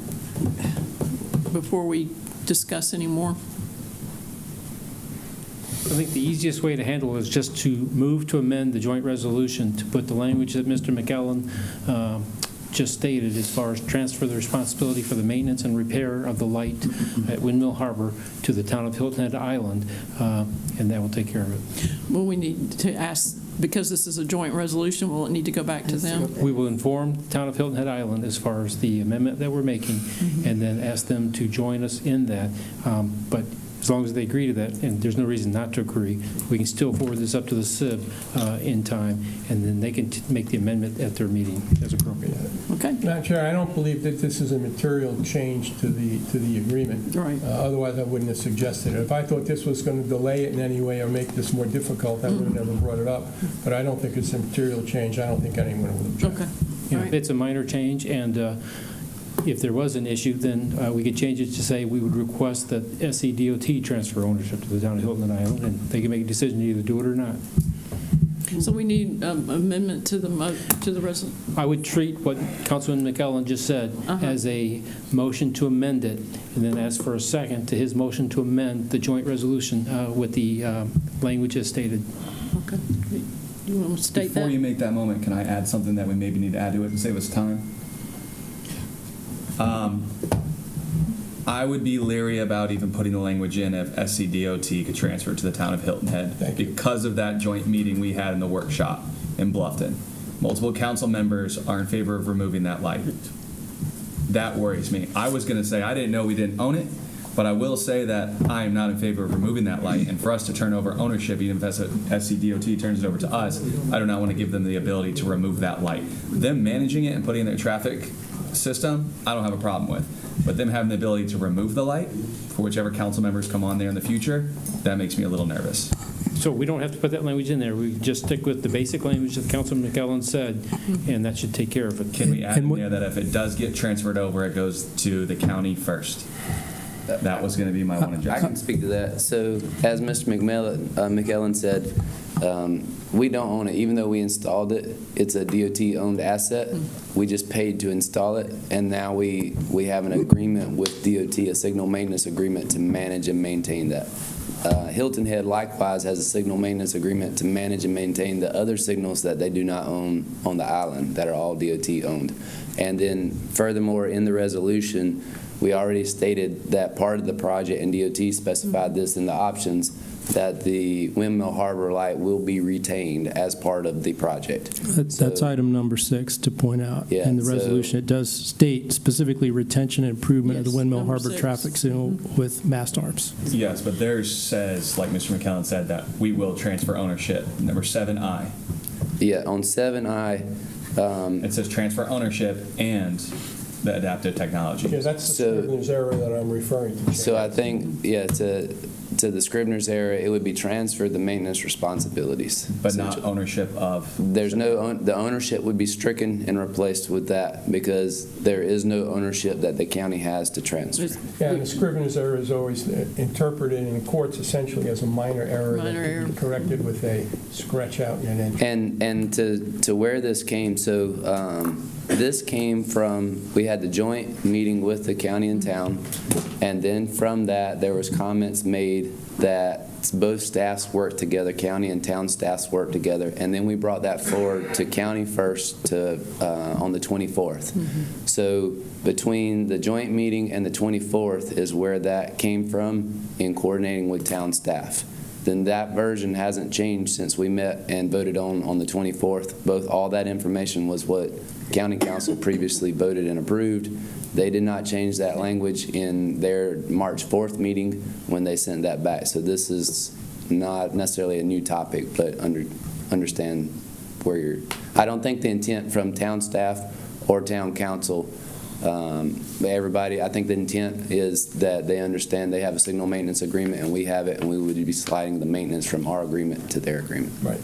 before we discuss any more? I think the easiest way to handle it is just to move to amend the joint resolution to put the language that Mr. McKellen just stated, as far as transfer the responsibility for the maintenance and repair of the light at Windmill Harbor to the town of Hilton Head Island, and that will take care of it. Well, we need to ask, because this is a joint resolution, will it need to go back to them? We will inform the town of Hilton Head Island as far as the amendment that we're making, and then ask them to join us in that. But as long as they agree to that, and there's no reason not to agree, we can still forward this up to the CIB in time, and then they can make the amendment at their meeting as appropriate. Okay. Madam Chair, I don't believe that this is a material change to the agreement. Right. Otherwise, I wouldn't have suggested it. If I thought this was going to delay it in any way or make this more difficult, I would have never brought it up. But I don't think it's a material change. I don't think anyone would object. Okay. Yeah, it's a minor change, and if there was an issue, then we could change it to say we would request that SCDOT transfer ownership to the town of Hilton Head Island, and they can make a decision to either do it or not. So we need amendment to the resolution. I would treat what Councilman McKellen just said as a motion to amend it, and then ask for a second to his motion to amend the joint resolution with the language as stated. Okay. You want to state that? Before you make that moment, can I add something that we maybe need to add to it and save us time? I would be leery about even putting the language in if SCDOT could transfer to the town of Hilton Head because of that joint meeting we had in the workshop in Bluffton. Multiple council members are in favor of removing that light. That worries me. I was going to say I didn't know we didn't own it, but I will say that I am not in favor of removing that light, and for us to turn over ownership, even if SCDOT turns it over to us, I do not want to give them the ability to remove that light. Them managing it and putting in their traffic system, I don't have a problem with. But them having the ability to remove the light for whichever council members come on there in the future, that makes me a little nervous. So we don't have to put that language in there. We just stick with the basic language that Councilman McKellen said, and that should take care of it. Can we add in there that if it does get transferred over, it goes to the county first? That was going to be my one objection. I can speak to that. So as Mr. McKellen said, We don't own it. Even though we installed it, it's a DOT-owned asset. We just paid to install it, and now we have an agreement with DOT, a signal maintenance agreement to manage and maintain that. Hilton Head likewise has a signal maintenance agreement to manage and maintain the other signals that they do not own on the island that are all DOT-owned. And then furthermore, in the resolution, we already stated that part of the project, and DOT specified this in the options, that the Windmill Harbor Light will be retained as part of the project. That's item number 6 to point out. Yeah, In the so- resolution, it does state specifically retention and improvement of the Yes, Windmill number Harbor 6. traffic signal with mast arms. Yes, but theirs says, like Mr. McKellen said, that we will transfer ownership. Number 7I. Yeah, on 7I, It says transfer ownership and the adaptive technology. Yeah, that's the So- Scrivener's error that I'm referring to. so I think, yeah, to the Scrivener's error, it would be transferred the maintenance responsibilities. But not ownership of. There's no, the ownership would be stricken and replaced with that because there is no ownership that the county has to transfer. Yeah, and the Scrivener's error is always interpreted in the courts essentially as a minor error that Minor error. can be corrected with a scratch out and an entry. And to where this came, so this came from, we had the joint meeting with the county and town, and then from that, there was comments made that both staffs work together, county and town staffs work together, and then we brought that forward to county first to on the 24th. So between the joint meeting and the 24th is where that came from in coordinating with town staff. Then that version hasn't changed since we met and voted on the 24th. All that information was what county council previously voted and approved. They did not change that language in their March 4th meeting when they sent that back. So this is not necessarily a new topic, but understand where you're. I don't think the intent from town staff or town council, everybody, I think the intent is that they understand they have a signal maintenance agreement and we have it, and we would be sliding the maintenance from our agreement to their agreement. Right.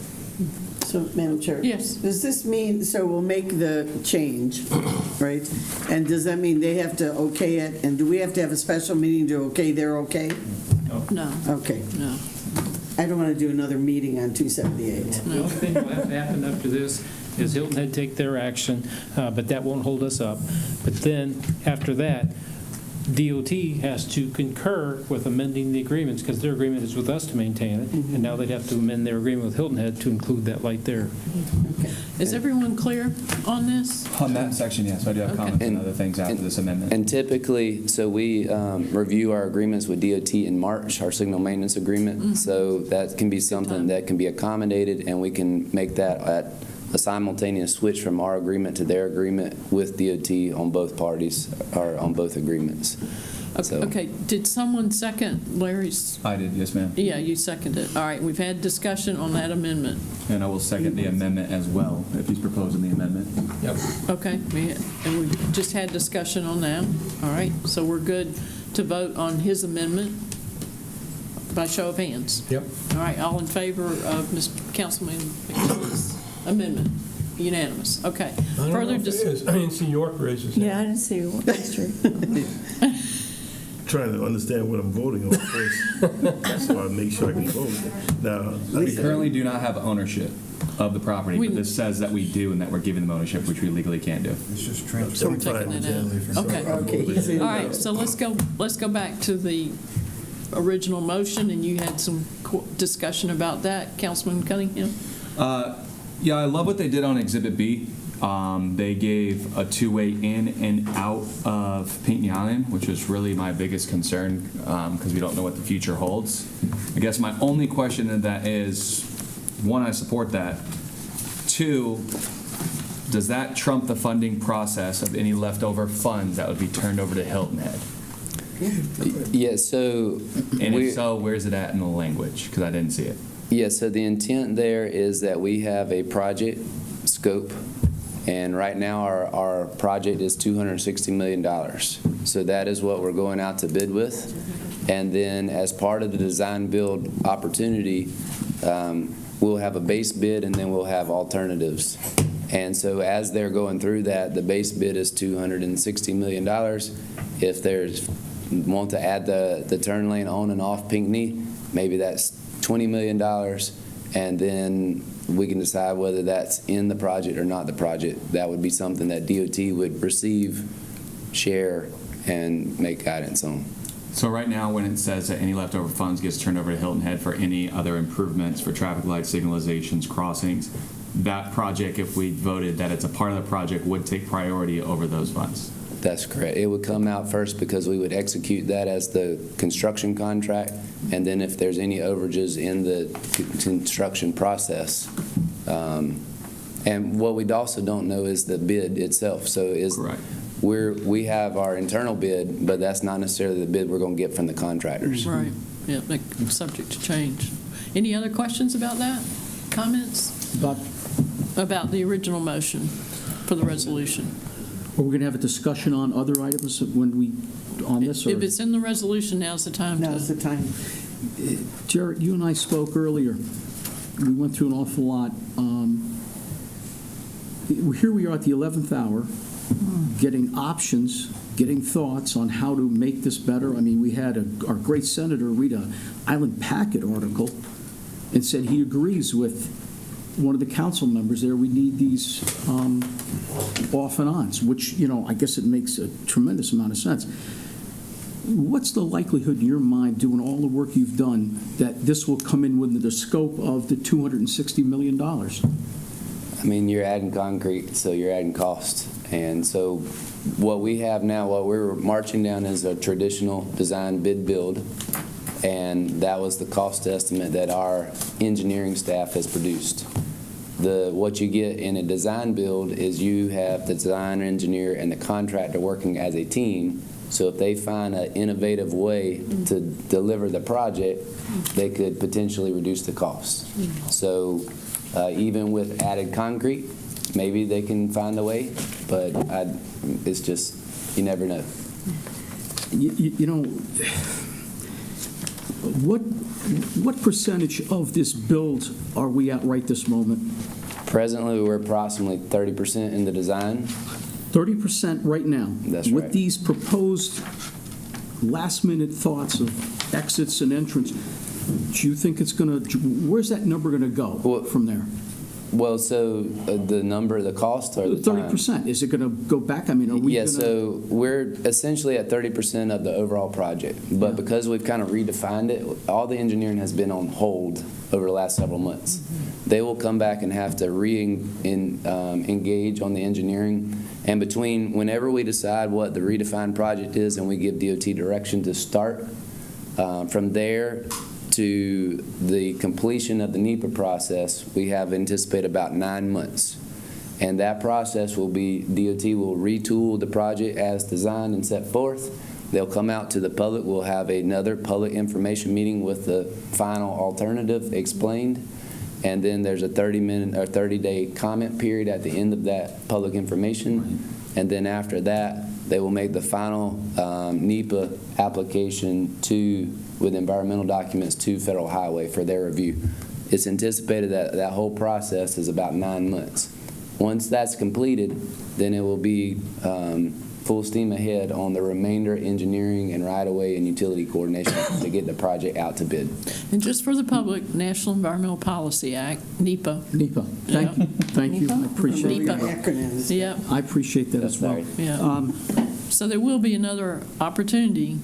So, Madam Chair? Yes. Does this mean, so we'll make the change, right? And does that mean they have to okay it? And do we have to have a special meeting to okay they're okay? No, Okay. no. I don't want to do another meeting on 278. The only thing that will have to happen after this is Hilton Head take their action, but that won't hold us up. But then, after that, DOT has to concur with amending the agreements, because their agreement is with us to maintain it, and now they'd have to amend their agreement with Hilton Head to include that light there. Is everyone clear on this? On that section, yes, I do have comments on other things after this amendment. And typically, so we review our agreements with DOT in March, our signal maintenance agreement. So that can be something that can be accommodated, and we can make that at a simultaneous switch from our agreement to their agreement with DOT on both parties, or on both agreements. So- Okay, did someone second Larry's? I did, yes, ma'am. Yeah, you seconded it. All right, we've had discussion on that amendment. And I will second the amendment as well, if he's proposing the amendment. Yep. Okay, and we just had discussion on that. All right, so we're good to vote on his amendment by show of hands. Yep. All right, all in favor of Councilman McKellar's amendment? Unanimous. Okay. I don't know Further if it is. I didn't see York raise his hand. Yeah, I didn't see you. That's true. Trying to understand what I'm voting on first, so I make sure I can vote. Now, We currently do not have ownership of the property, We- but this says that we do and that we're giving them ownership, which we legally can't do. So we're taking it out. Okay. Okay, he's in. All right, so let's go back to the original motion, and you had some discussion about that, Councilman Cunningham? Yeah, I love what they did on Exhibit B. They gave a two-way in and out of Pinckney Island, which was really my biggest concern because we don't know what the future holds. I guess my only question in that is, one, I support that. Two, does that trump the funding process of any leftover funds that would be turned over to Hilton Head? Yeah, so. And if so, where's it at in the language? Because I didn't see it. Yeah, so the intent there is that we have a project scope, and right now our project is $260 million. So that is what we're going out to bid with. And then as part of the design build opportunity, we'll have a base bid and then we'll have alternatives. And so as they're going through that, the base bid is $260 million. If there's want to add the turn lane on and off Pinckney, maybe that's $20 million. and then we can decide whether that's in the project or not the project. That would be something that DOT would receive, share, and make guidance on. So right now, when it says that any leftover funds gets turned over to Hilton Head for any other improvements for traffic lights, signalizations, crossings, that project, if we voted that it's a part of the project, would take priority over those funds? That's correct. It would come out first because we would execute that as the construction contract, and then if there's any overages in the construction process. And what we also don't know is the bid itself. So we have our internal bid, but that's not necessarily the bid we're going to get from the contractors. Right. Yeah, subject to change. Any other questions about that? Comments? About the original motion for the resolution? Are we going to have a discussion on other items on this? Or? If it's in the resolution, now's the time. Now's the time. Jared, you and I spoke earlier. We went through an awful lot. Here we are at the 11th hour, getting options, getting thoughts on how to make this better. I mean, we had our great senator read an Island Packet article and said he agrees with one of the council members there. We need these off and ons, which, I guess it makes a tremendous amount of sense. What's the likelihood in your mind, doing all the work you've done, that this will come in within the scope of the $260 million? I mean, you're adding concrete, so you're adding cost. And so what we have now, what we're marching down is a traditional design bid build, and that was the cost estimate that our engineering staff has produced. What you get in a design build is you have the design engineer and the contractor working as a team. So if they find an innovative way to deliver the project, they could potentially reduce the cost. So even with added concrete, maybe they can find a way, but it's just, you never know. What percentage of this build are we at right this moment? Presently, we're approximately 30% in the design. 30% right now? That's With right. these proposed last-minute thoughts of exits and entrance, do you think it's going to, where's that number going to go from there? Well, so the cost or the 30%. Is it going to go back? I mean, are we Yeah, going to? so we're essentially at 30% of the overall project. But because we've kind of redefined it, all the engineering has been on hold over the last several months. They will come back and have to engage on the engineering. And between whenever we decide what the redefined project is and we give DOT direction to start, from there to the completion of the NEPA process, we have anticipated about 9 months. And that process will be, DOT will retool the project as designed and set forth. They'll come out to the public. We'll have another public information meeting with the final alternative explained. And then there's a 30-day comment period at the end of that public information. And then after that, they will make the final NEPA application with environmental documents to Federal Highway for their review. It's anticipated that that whole process is about 9 months. Once that's completed, then it will be full steam ahead on the remainder engineering and right-of-way and utility coordination to get the project out to bid. And just for the public, National Environmental Policy Act, NEPA. NEPA. Thank you. I appreciate NEPA. Acronyms. Yeah. I appreciate that as well. Yeah. So there will be another opportunity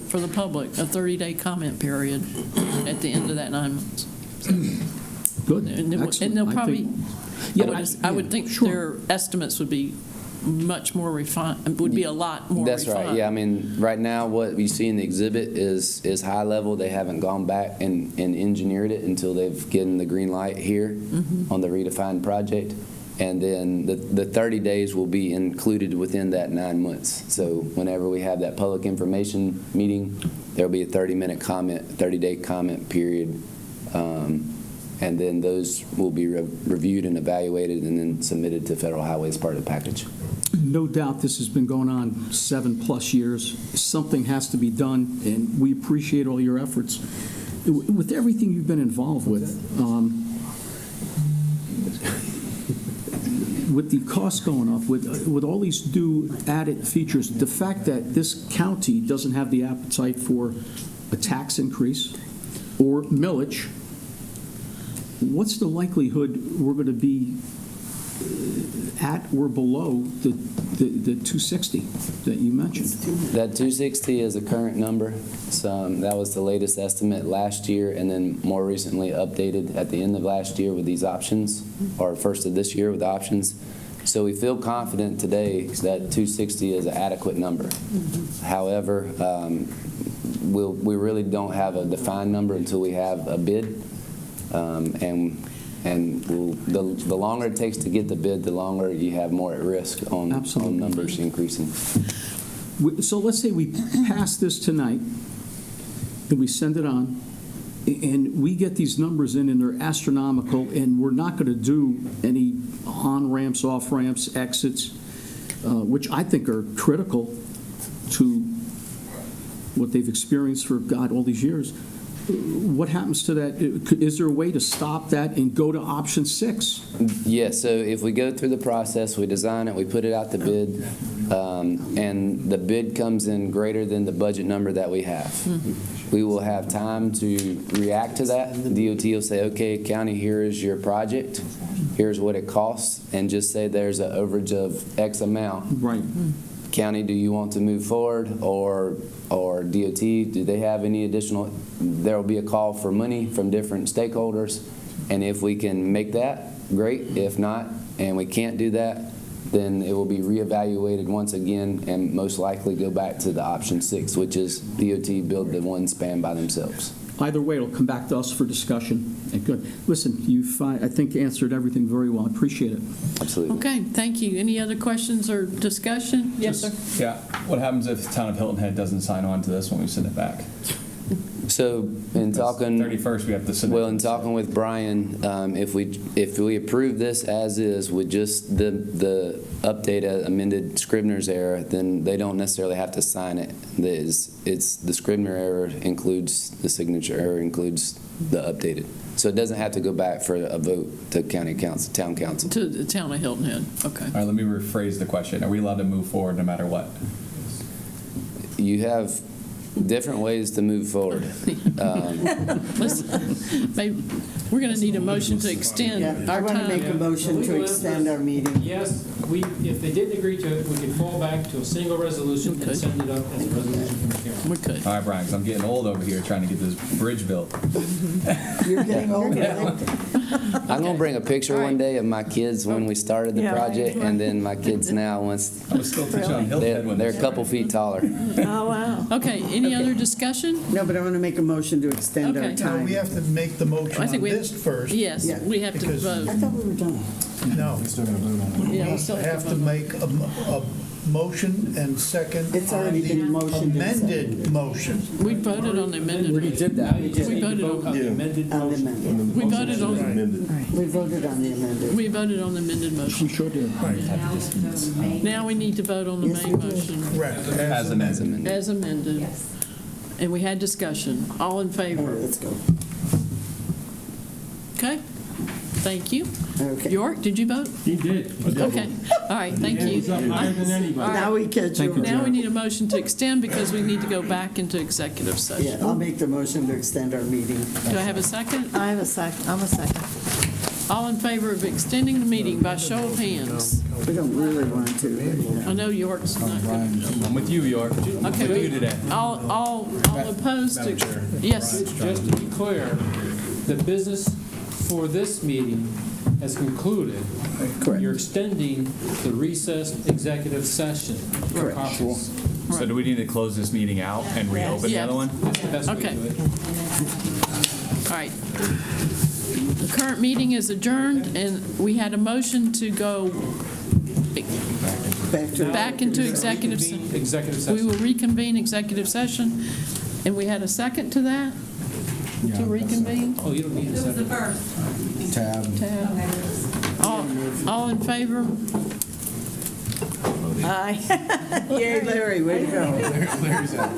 for the public, a 30-day comment period at the end of that 9 months. Good. And Excellent. they'll probably, I would think sure. their estimates would be much more refined, would be a lot more That's refined. right. Yeah, I mean, right now what you see in the exhibit is high level. They haven't gone back and engineered it until they've given the green light here on the redefined project. And then the 30 days will be included within that 9 months. So whenever we have that public information meeting, there'll be a 30-day comment period. And then those will be reviewed and evaluated and then submitted to Federal Highway as part of the package. No doubt this has been going on 7+ years. Something has to be done, and we appreciate all your efforts. With everything you've been involved with the costs going up, with all these new added features, the fact that this county doesn't have the appetite for a tax increase or millage, what's the likelihood we're going to be at or below the 260 that you mentioned? That 260 is a current number. So that was the latest estimate last year, and then more recently updated at the end of last year with these options, or first of this year with the options. So we feel confident today that 260 is an adequate number. However, we really don't have a defined number until we have a bid, the longer it takes to get the bid, the longer you have more at risk on numbers increasing. So let's say we pass this tonight, and we send it on, and we get these numbers in, and they're astronomical, and we're not going to do any on-ramps, off-ramps, exits, which I think are critical to what they've experienced for, God, all these years. What happens to that? Is there a way to stop that and go to option 6? Yes, so if we go through the process, we design it, we put it out to bid, and the bid comes in greater than the budget number that we have. We will have time to react to that. The DOT will say, okay, county, here is your project. Here's what it costs, and just say there's an overage of X amount. Right. County, do you want to move forward, or DOT, do they have any additional? There will be a call for money from different stakeholders, and if we can make that, great. If not, and we can't do that, then it will be reevaluated once again and most likely go back to the option 6, which is DOT build the one span by themselves. Either way, it'll come back to us for discussion. And good. Listen, you've, I think, answered everything very well. I appreciate it. Absolutely. Okay, thank you. Any other questions or discussion? Yes, sir. Yeah. What happens if the town of Hilton Head doesn't sign on to this when we send it back? So in talking 31st, we have to submit. Well, in talking with Brian, if we approve this as is with just the updated amended Scribner's error, then they don't necessarily have to sign it. It's the Scribner error includes the signature error includes the updated. So it doesn't have to go back for a vote to county council, town council. To the town of Hilton Head. Okay. All right, let me rephrase the question. Are we allowed to move forward no matter what? You have different ways to move forward. Listen, maybe we're going to need a motion to extend I our want to make a time. motion to extend our meeting. Yes, if they didn't agree to it, we could fall back to a single resolution and send it up as a resolution from the council. We could. All right, Brian, because I'm getting old over here trying to get this bridge built. You're getting old. I'm going to bring a picture one day of my kids when we started the project, and then my kids now, once I was still teaching on Hilton Head when they're a couple feet taller. Oh, wow. Okay, any other discussion? No, but I want to make a motion to extend our Okay. time. We have to make the motion I think on we have- this first. Yes, Yeah. we have to Because- vote. I thought we were done. No. We're still going to vote on it. Yeah, we We still have to make a motion and second It's on already the been motioned and amended seconded. motion. We voted on the amended. We did that. You just We need to voted vote on- on the amended On the motion. amended. We voted on, We voted on the amended. we voted on the amended motion. We sure did. Now we need to vote on the Yes, main we did. motion Correct. As amended. as amended. And we had discussion. All in All favor? right, let's go. Okay, thank you. Okay. York, did you vote? He did. Okay, all right, thank you. He's up higher than anybody. All right. Now we catch you. Now we need a motion to extend because we need to go back into executive Yeah, session. I'll make the motion to extend our meeting. Do I have a second? I have a second. I'm a second. All in favor of extending the meeting by show of hands? We don't really want to. I know York's not going to. I'm with you, York. I'm Okay, with you today. all opposed to, yes. Just to be clear, the business for this meeting has concluded. Correct. You're extending the recessed executive session. Correct. Caucus. So do we need to close this meeting out and reopen the Yes. other one? That's the best way to Okay. do it. All right. The current meeting is adjourned, and we had a motion to go back into executive session. Reconvene Executive We session. will reconvene executive session, and we had a second to that? To reconvene? Oh, you don't need a second. Tab. All in favor? Aye. Yay, Larry, way to go. Larry's out.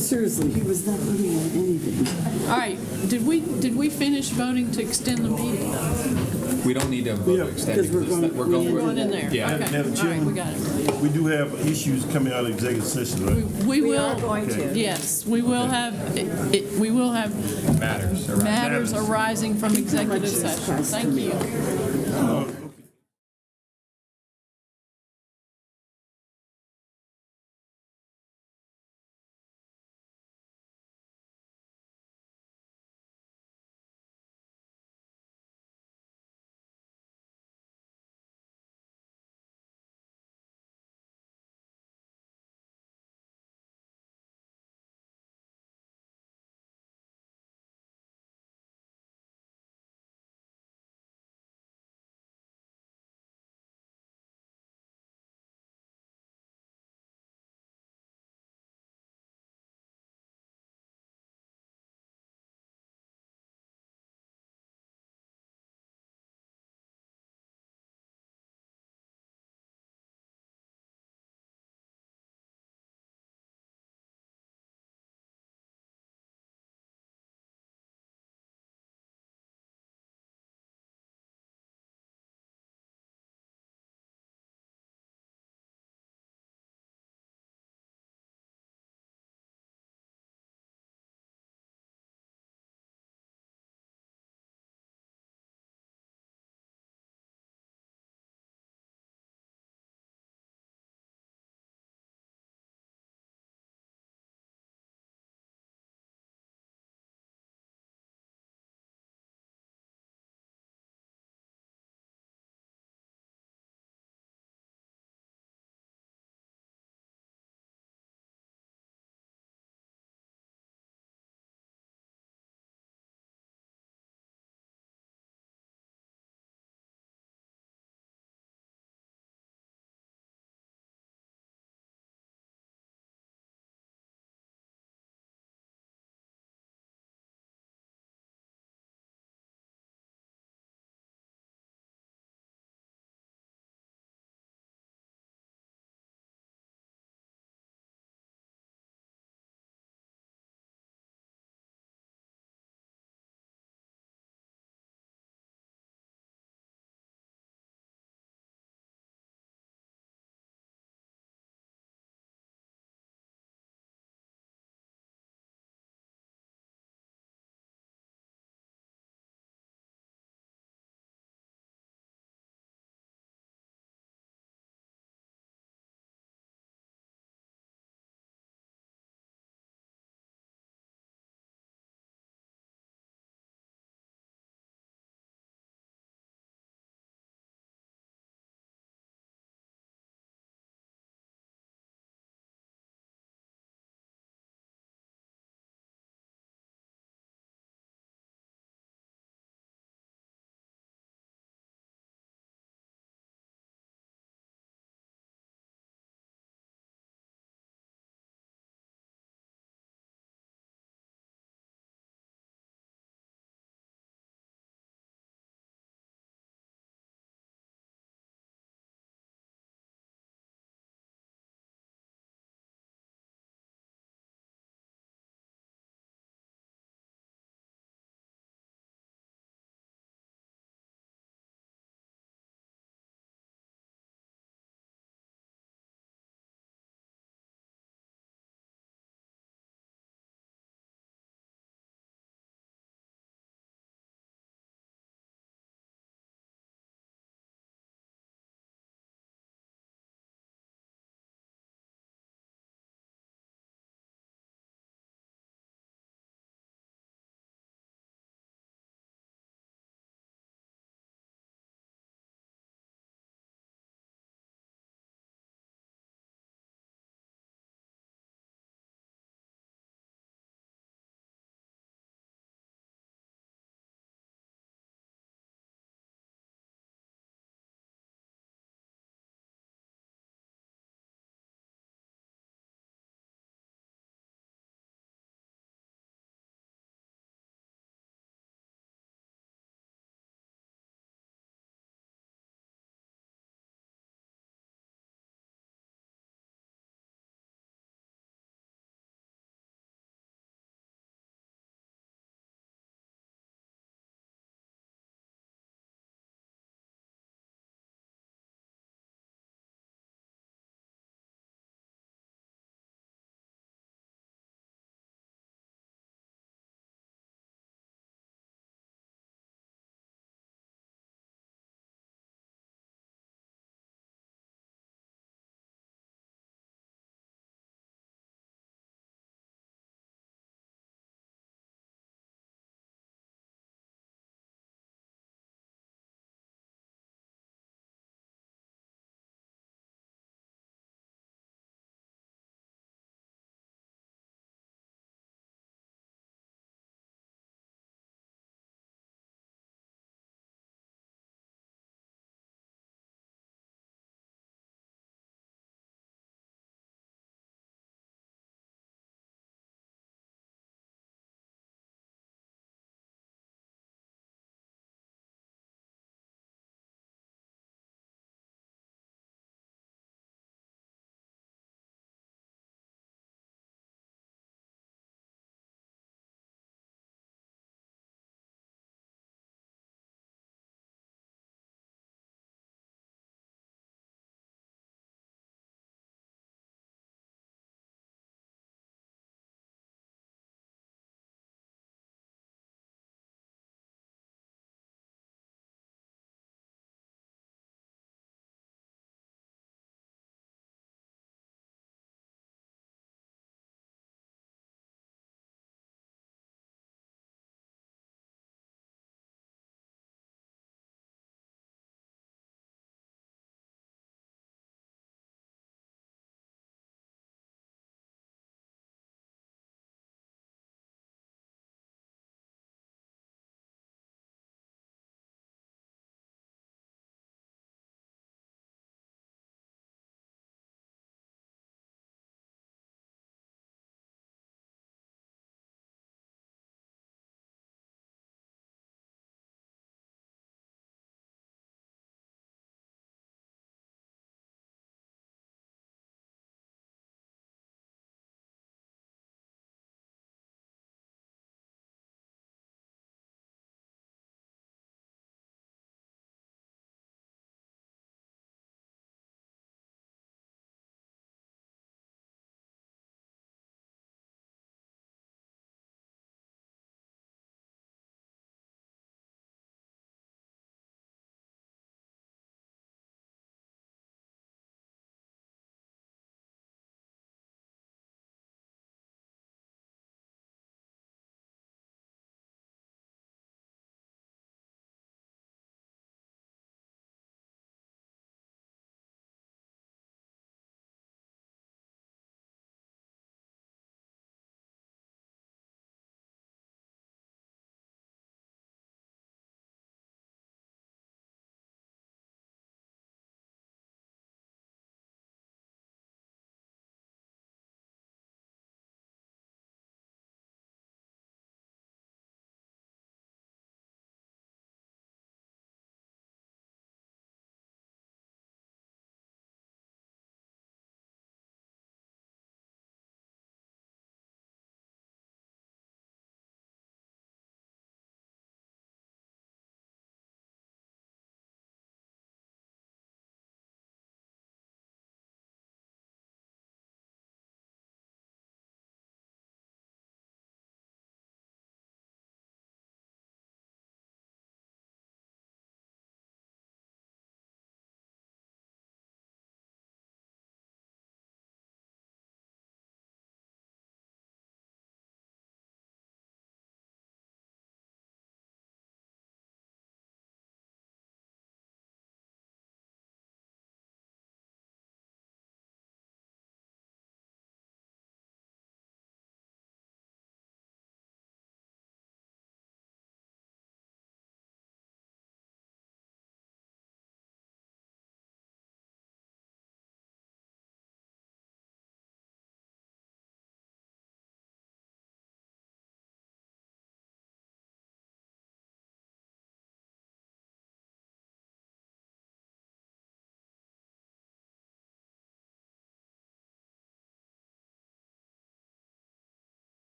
Seriously, he was not voting on anything. All right, did we finish voting to extend the meeting? We don't need to vote to extend it, because we're We're going in there. Yeah. Okay. Madam All right, we got it. We do have issues coming out of executive session, right? We We will. are going to. Yes, we will have, we will have matters arising from executive session. Thank you.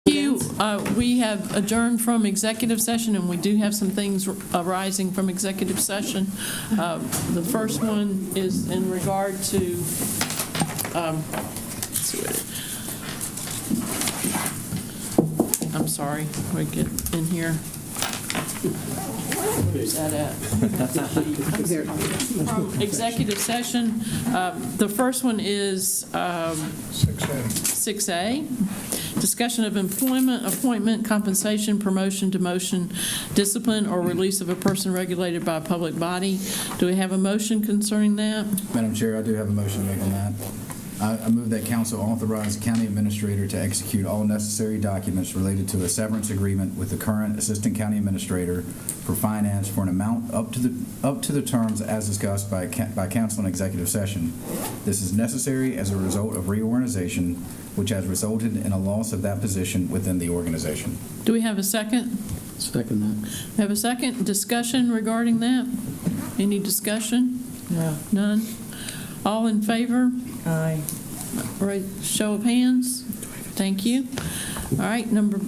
We have adjourned from executive session, and we do have some things arising from executive session. The first one is in regard to, let's see what it, I'm sorry, we get in here. Where's that at? From executive session. The first one is 6A. Discussion of employment, appointment, compensation, promotion, demotion, discipline, or release of a person regulated by a public body. Do we have a motion concerning that? Madam Chair, I do have a motion to make on that. I move that council authorize the county administrator to execute all necessary documents related to a severance agreement with the current assistant county administrator for finance for an amount up to the terms as discussed by council in executive session. This is necessary as a result of reorganization, which has resulted in a loss of that position within the organization. Do we have a second? Second that. We have a second. Discussion regarding that? Any discussion? No. None? All in favor? Aye. Right, show of hands. Thank you. All right, number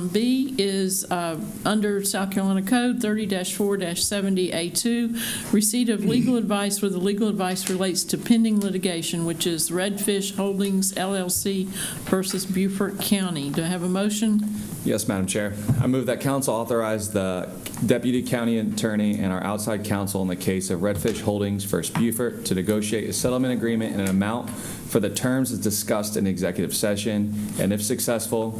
B is under South Carolina Code 30-4-70A2, receipt of legal advice where the legal advice relates to pending litigation, which is Redfish Holdings LLC versus Beaufort County. Do I have a motion? Yes, Madam Chair. I move that council authorize the deputy county attorney and our outside counsel in the case of Redfish Holdings versus Beaufort to negotiate a settlement agreement in an amount for the terms as discussed in executive session, and if successful,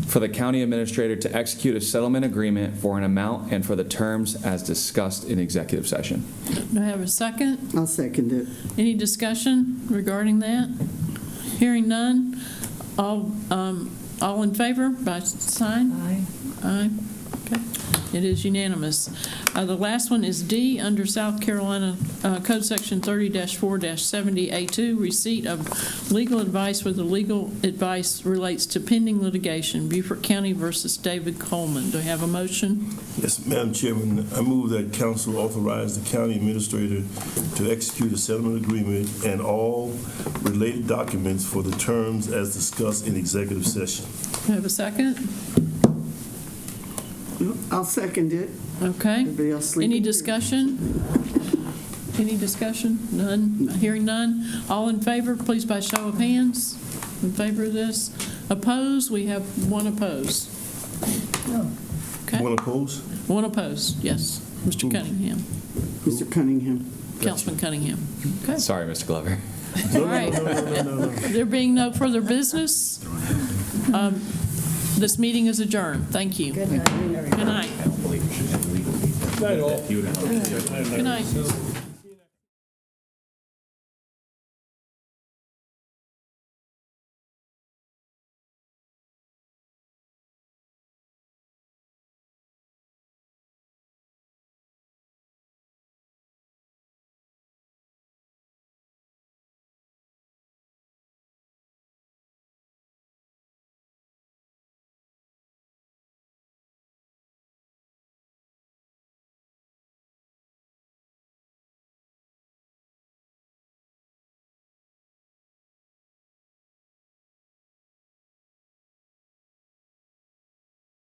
for the county administrator to execute a settlement agreement for an amount and for the terms as discussed in executive session. Do I have a second? I'll second it. Any discussion regarding that? Hearing none. All in favor by sign? Aye. Aye. Okay. It is unanimous. The last one is D, under South Carolina Code Section 30-4-70A2, receipt of legal advice where the legal advice relates to pending litigation, Beaufort County versus David Coleman. Do I have a motion? Yes, Madam Chairman, I move that council authorize the county administrator to execute a settlement agreement and all related documents for the terms as discussed in executive session. Do I have a second? I'll second it. Okay. Everybody else sleeping? Any discussion? Any discussion? None? Hearing none. All in favor, please by show of hands. In favor of this? Opposed? We have one opposed. Okay. One opposed? One opposed, yes. Mr. Cunningham. Mr. Cunningham. Councilman Cunningham. Okay. Sorry, Mr. Glover. All right. There being no further business, this meeting is adjourned. Thank you. Good night. Good night. Night all. Good night.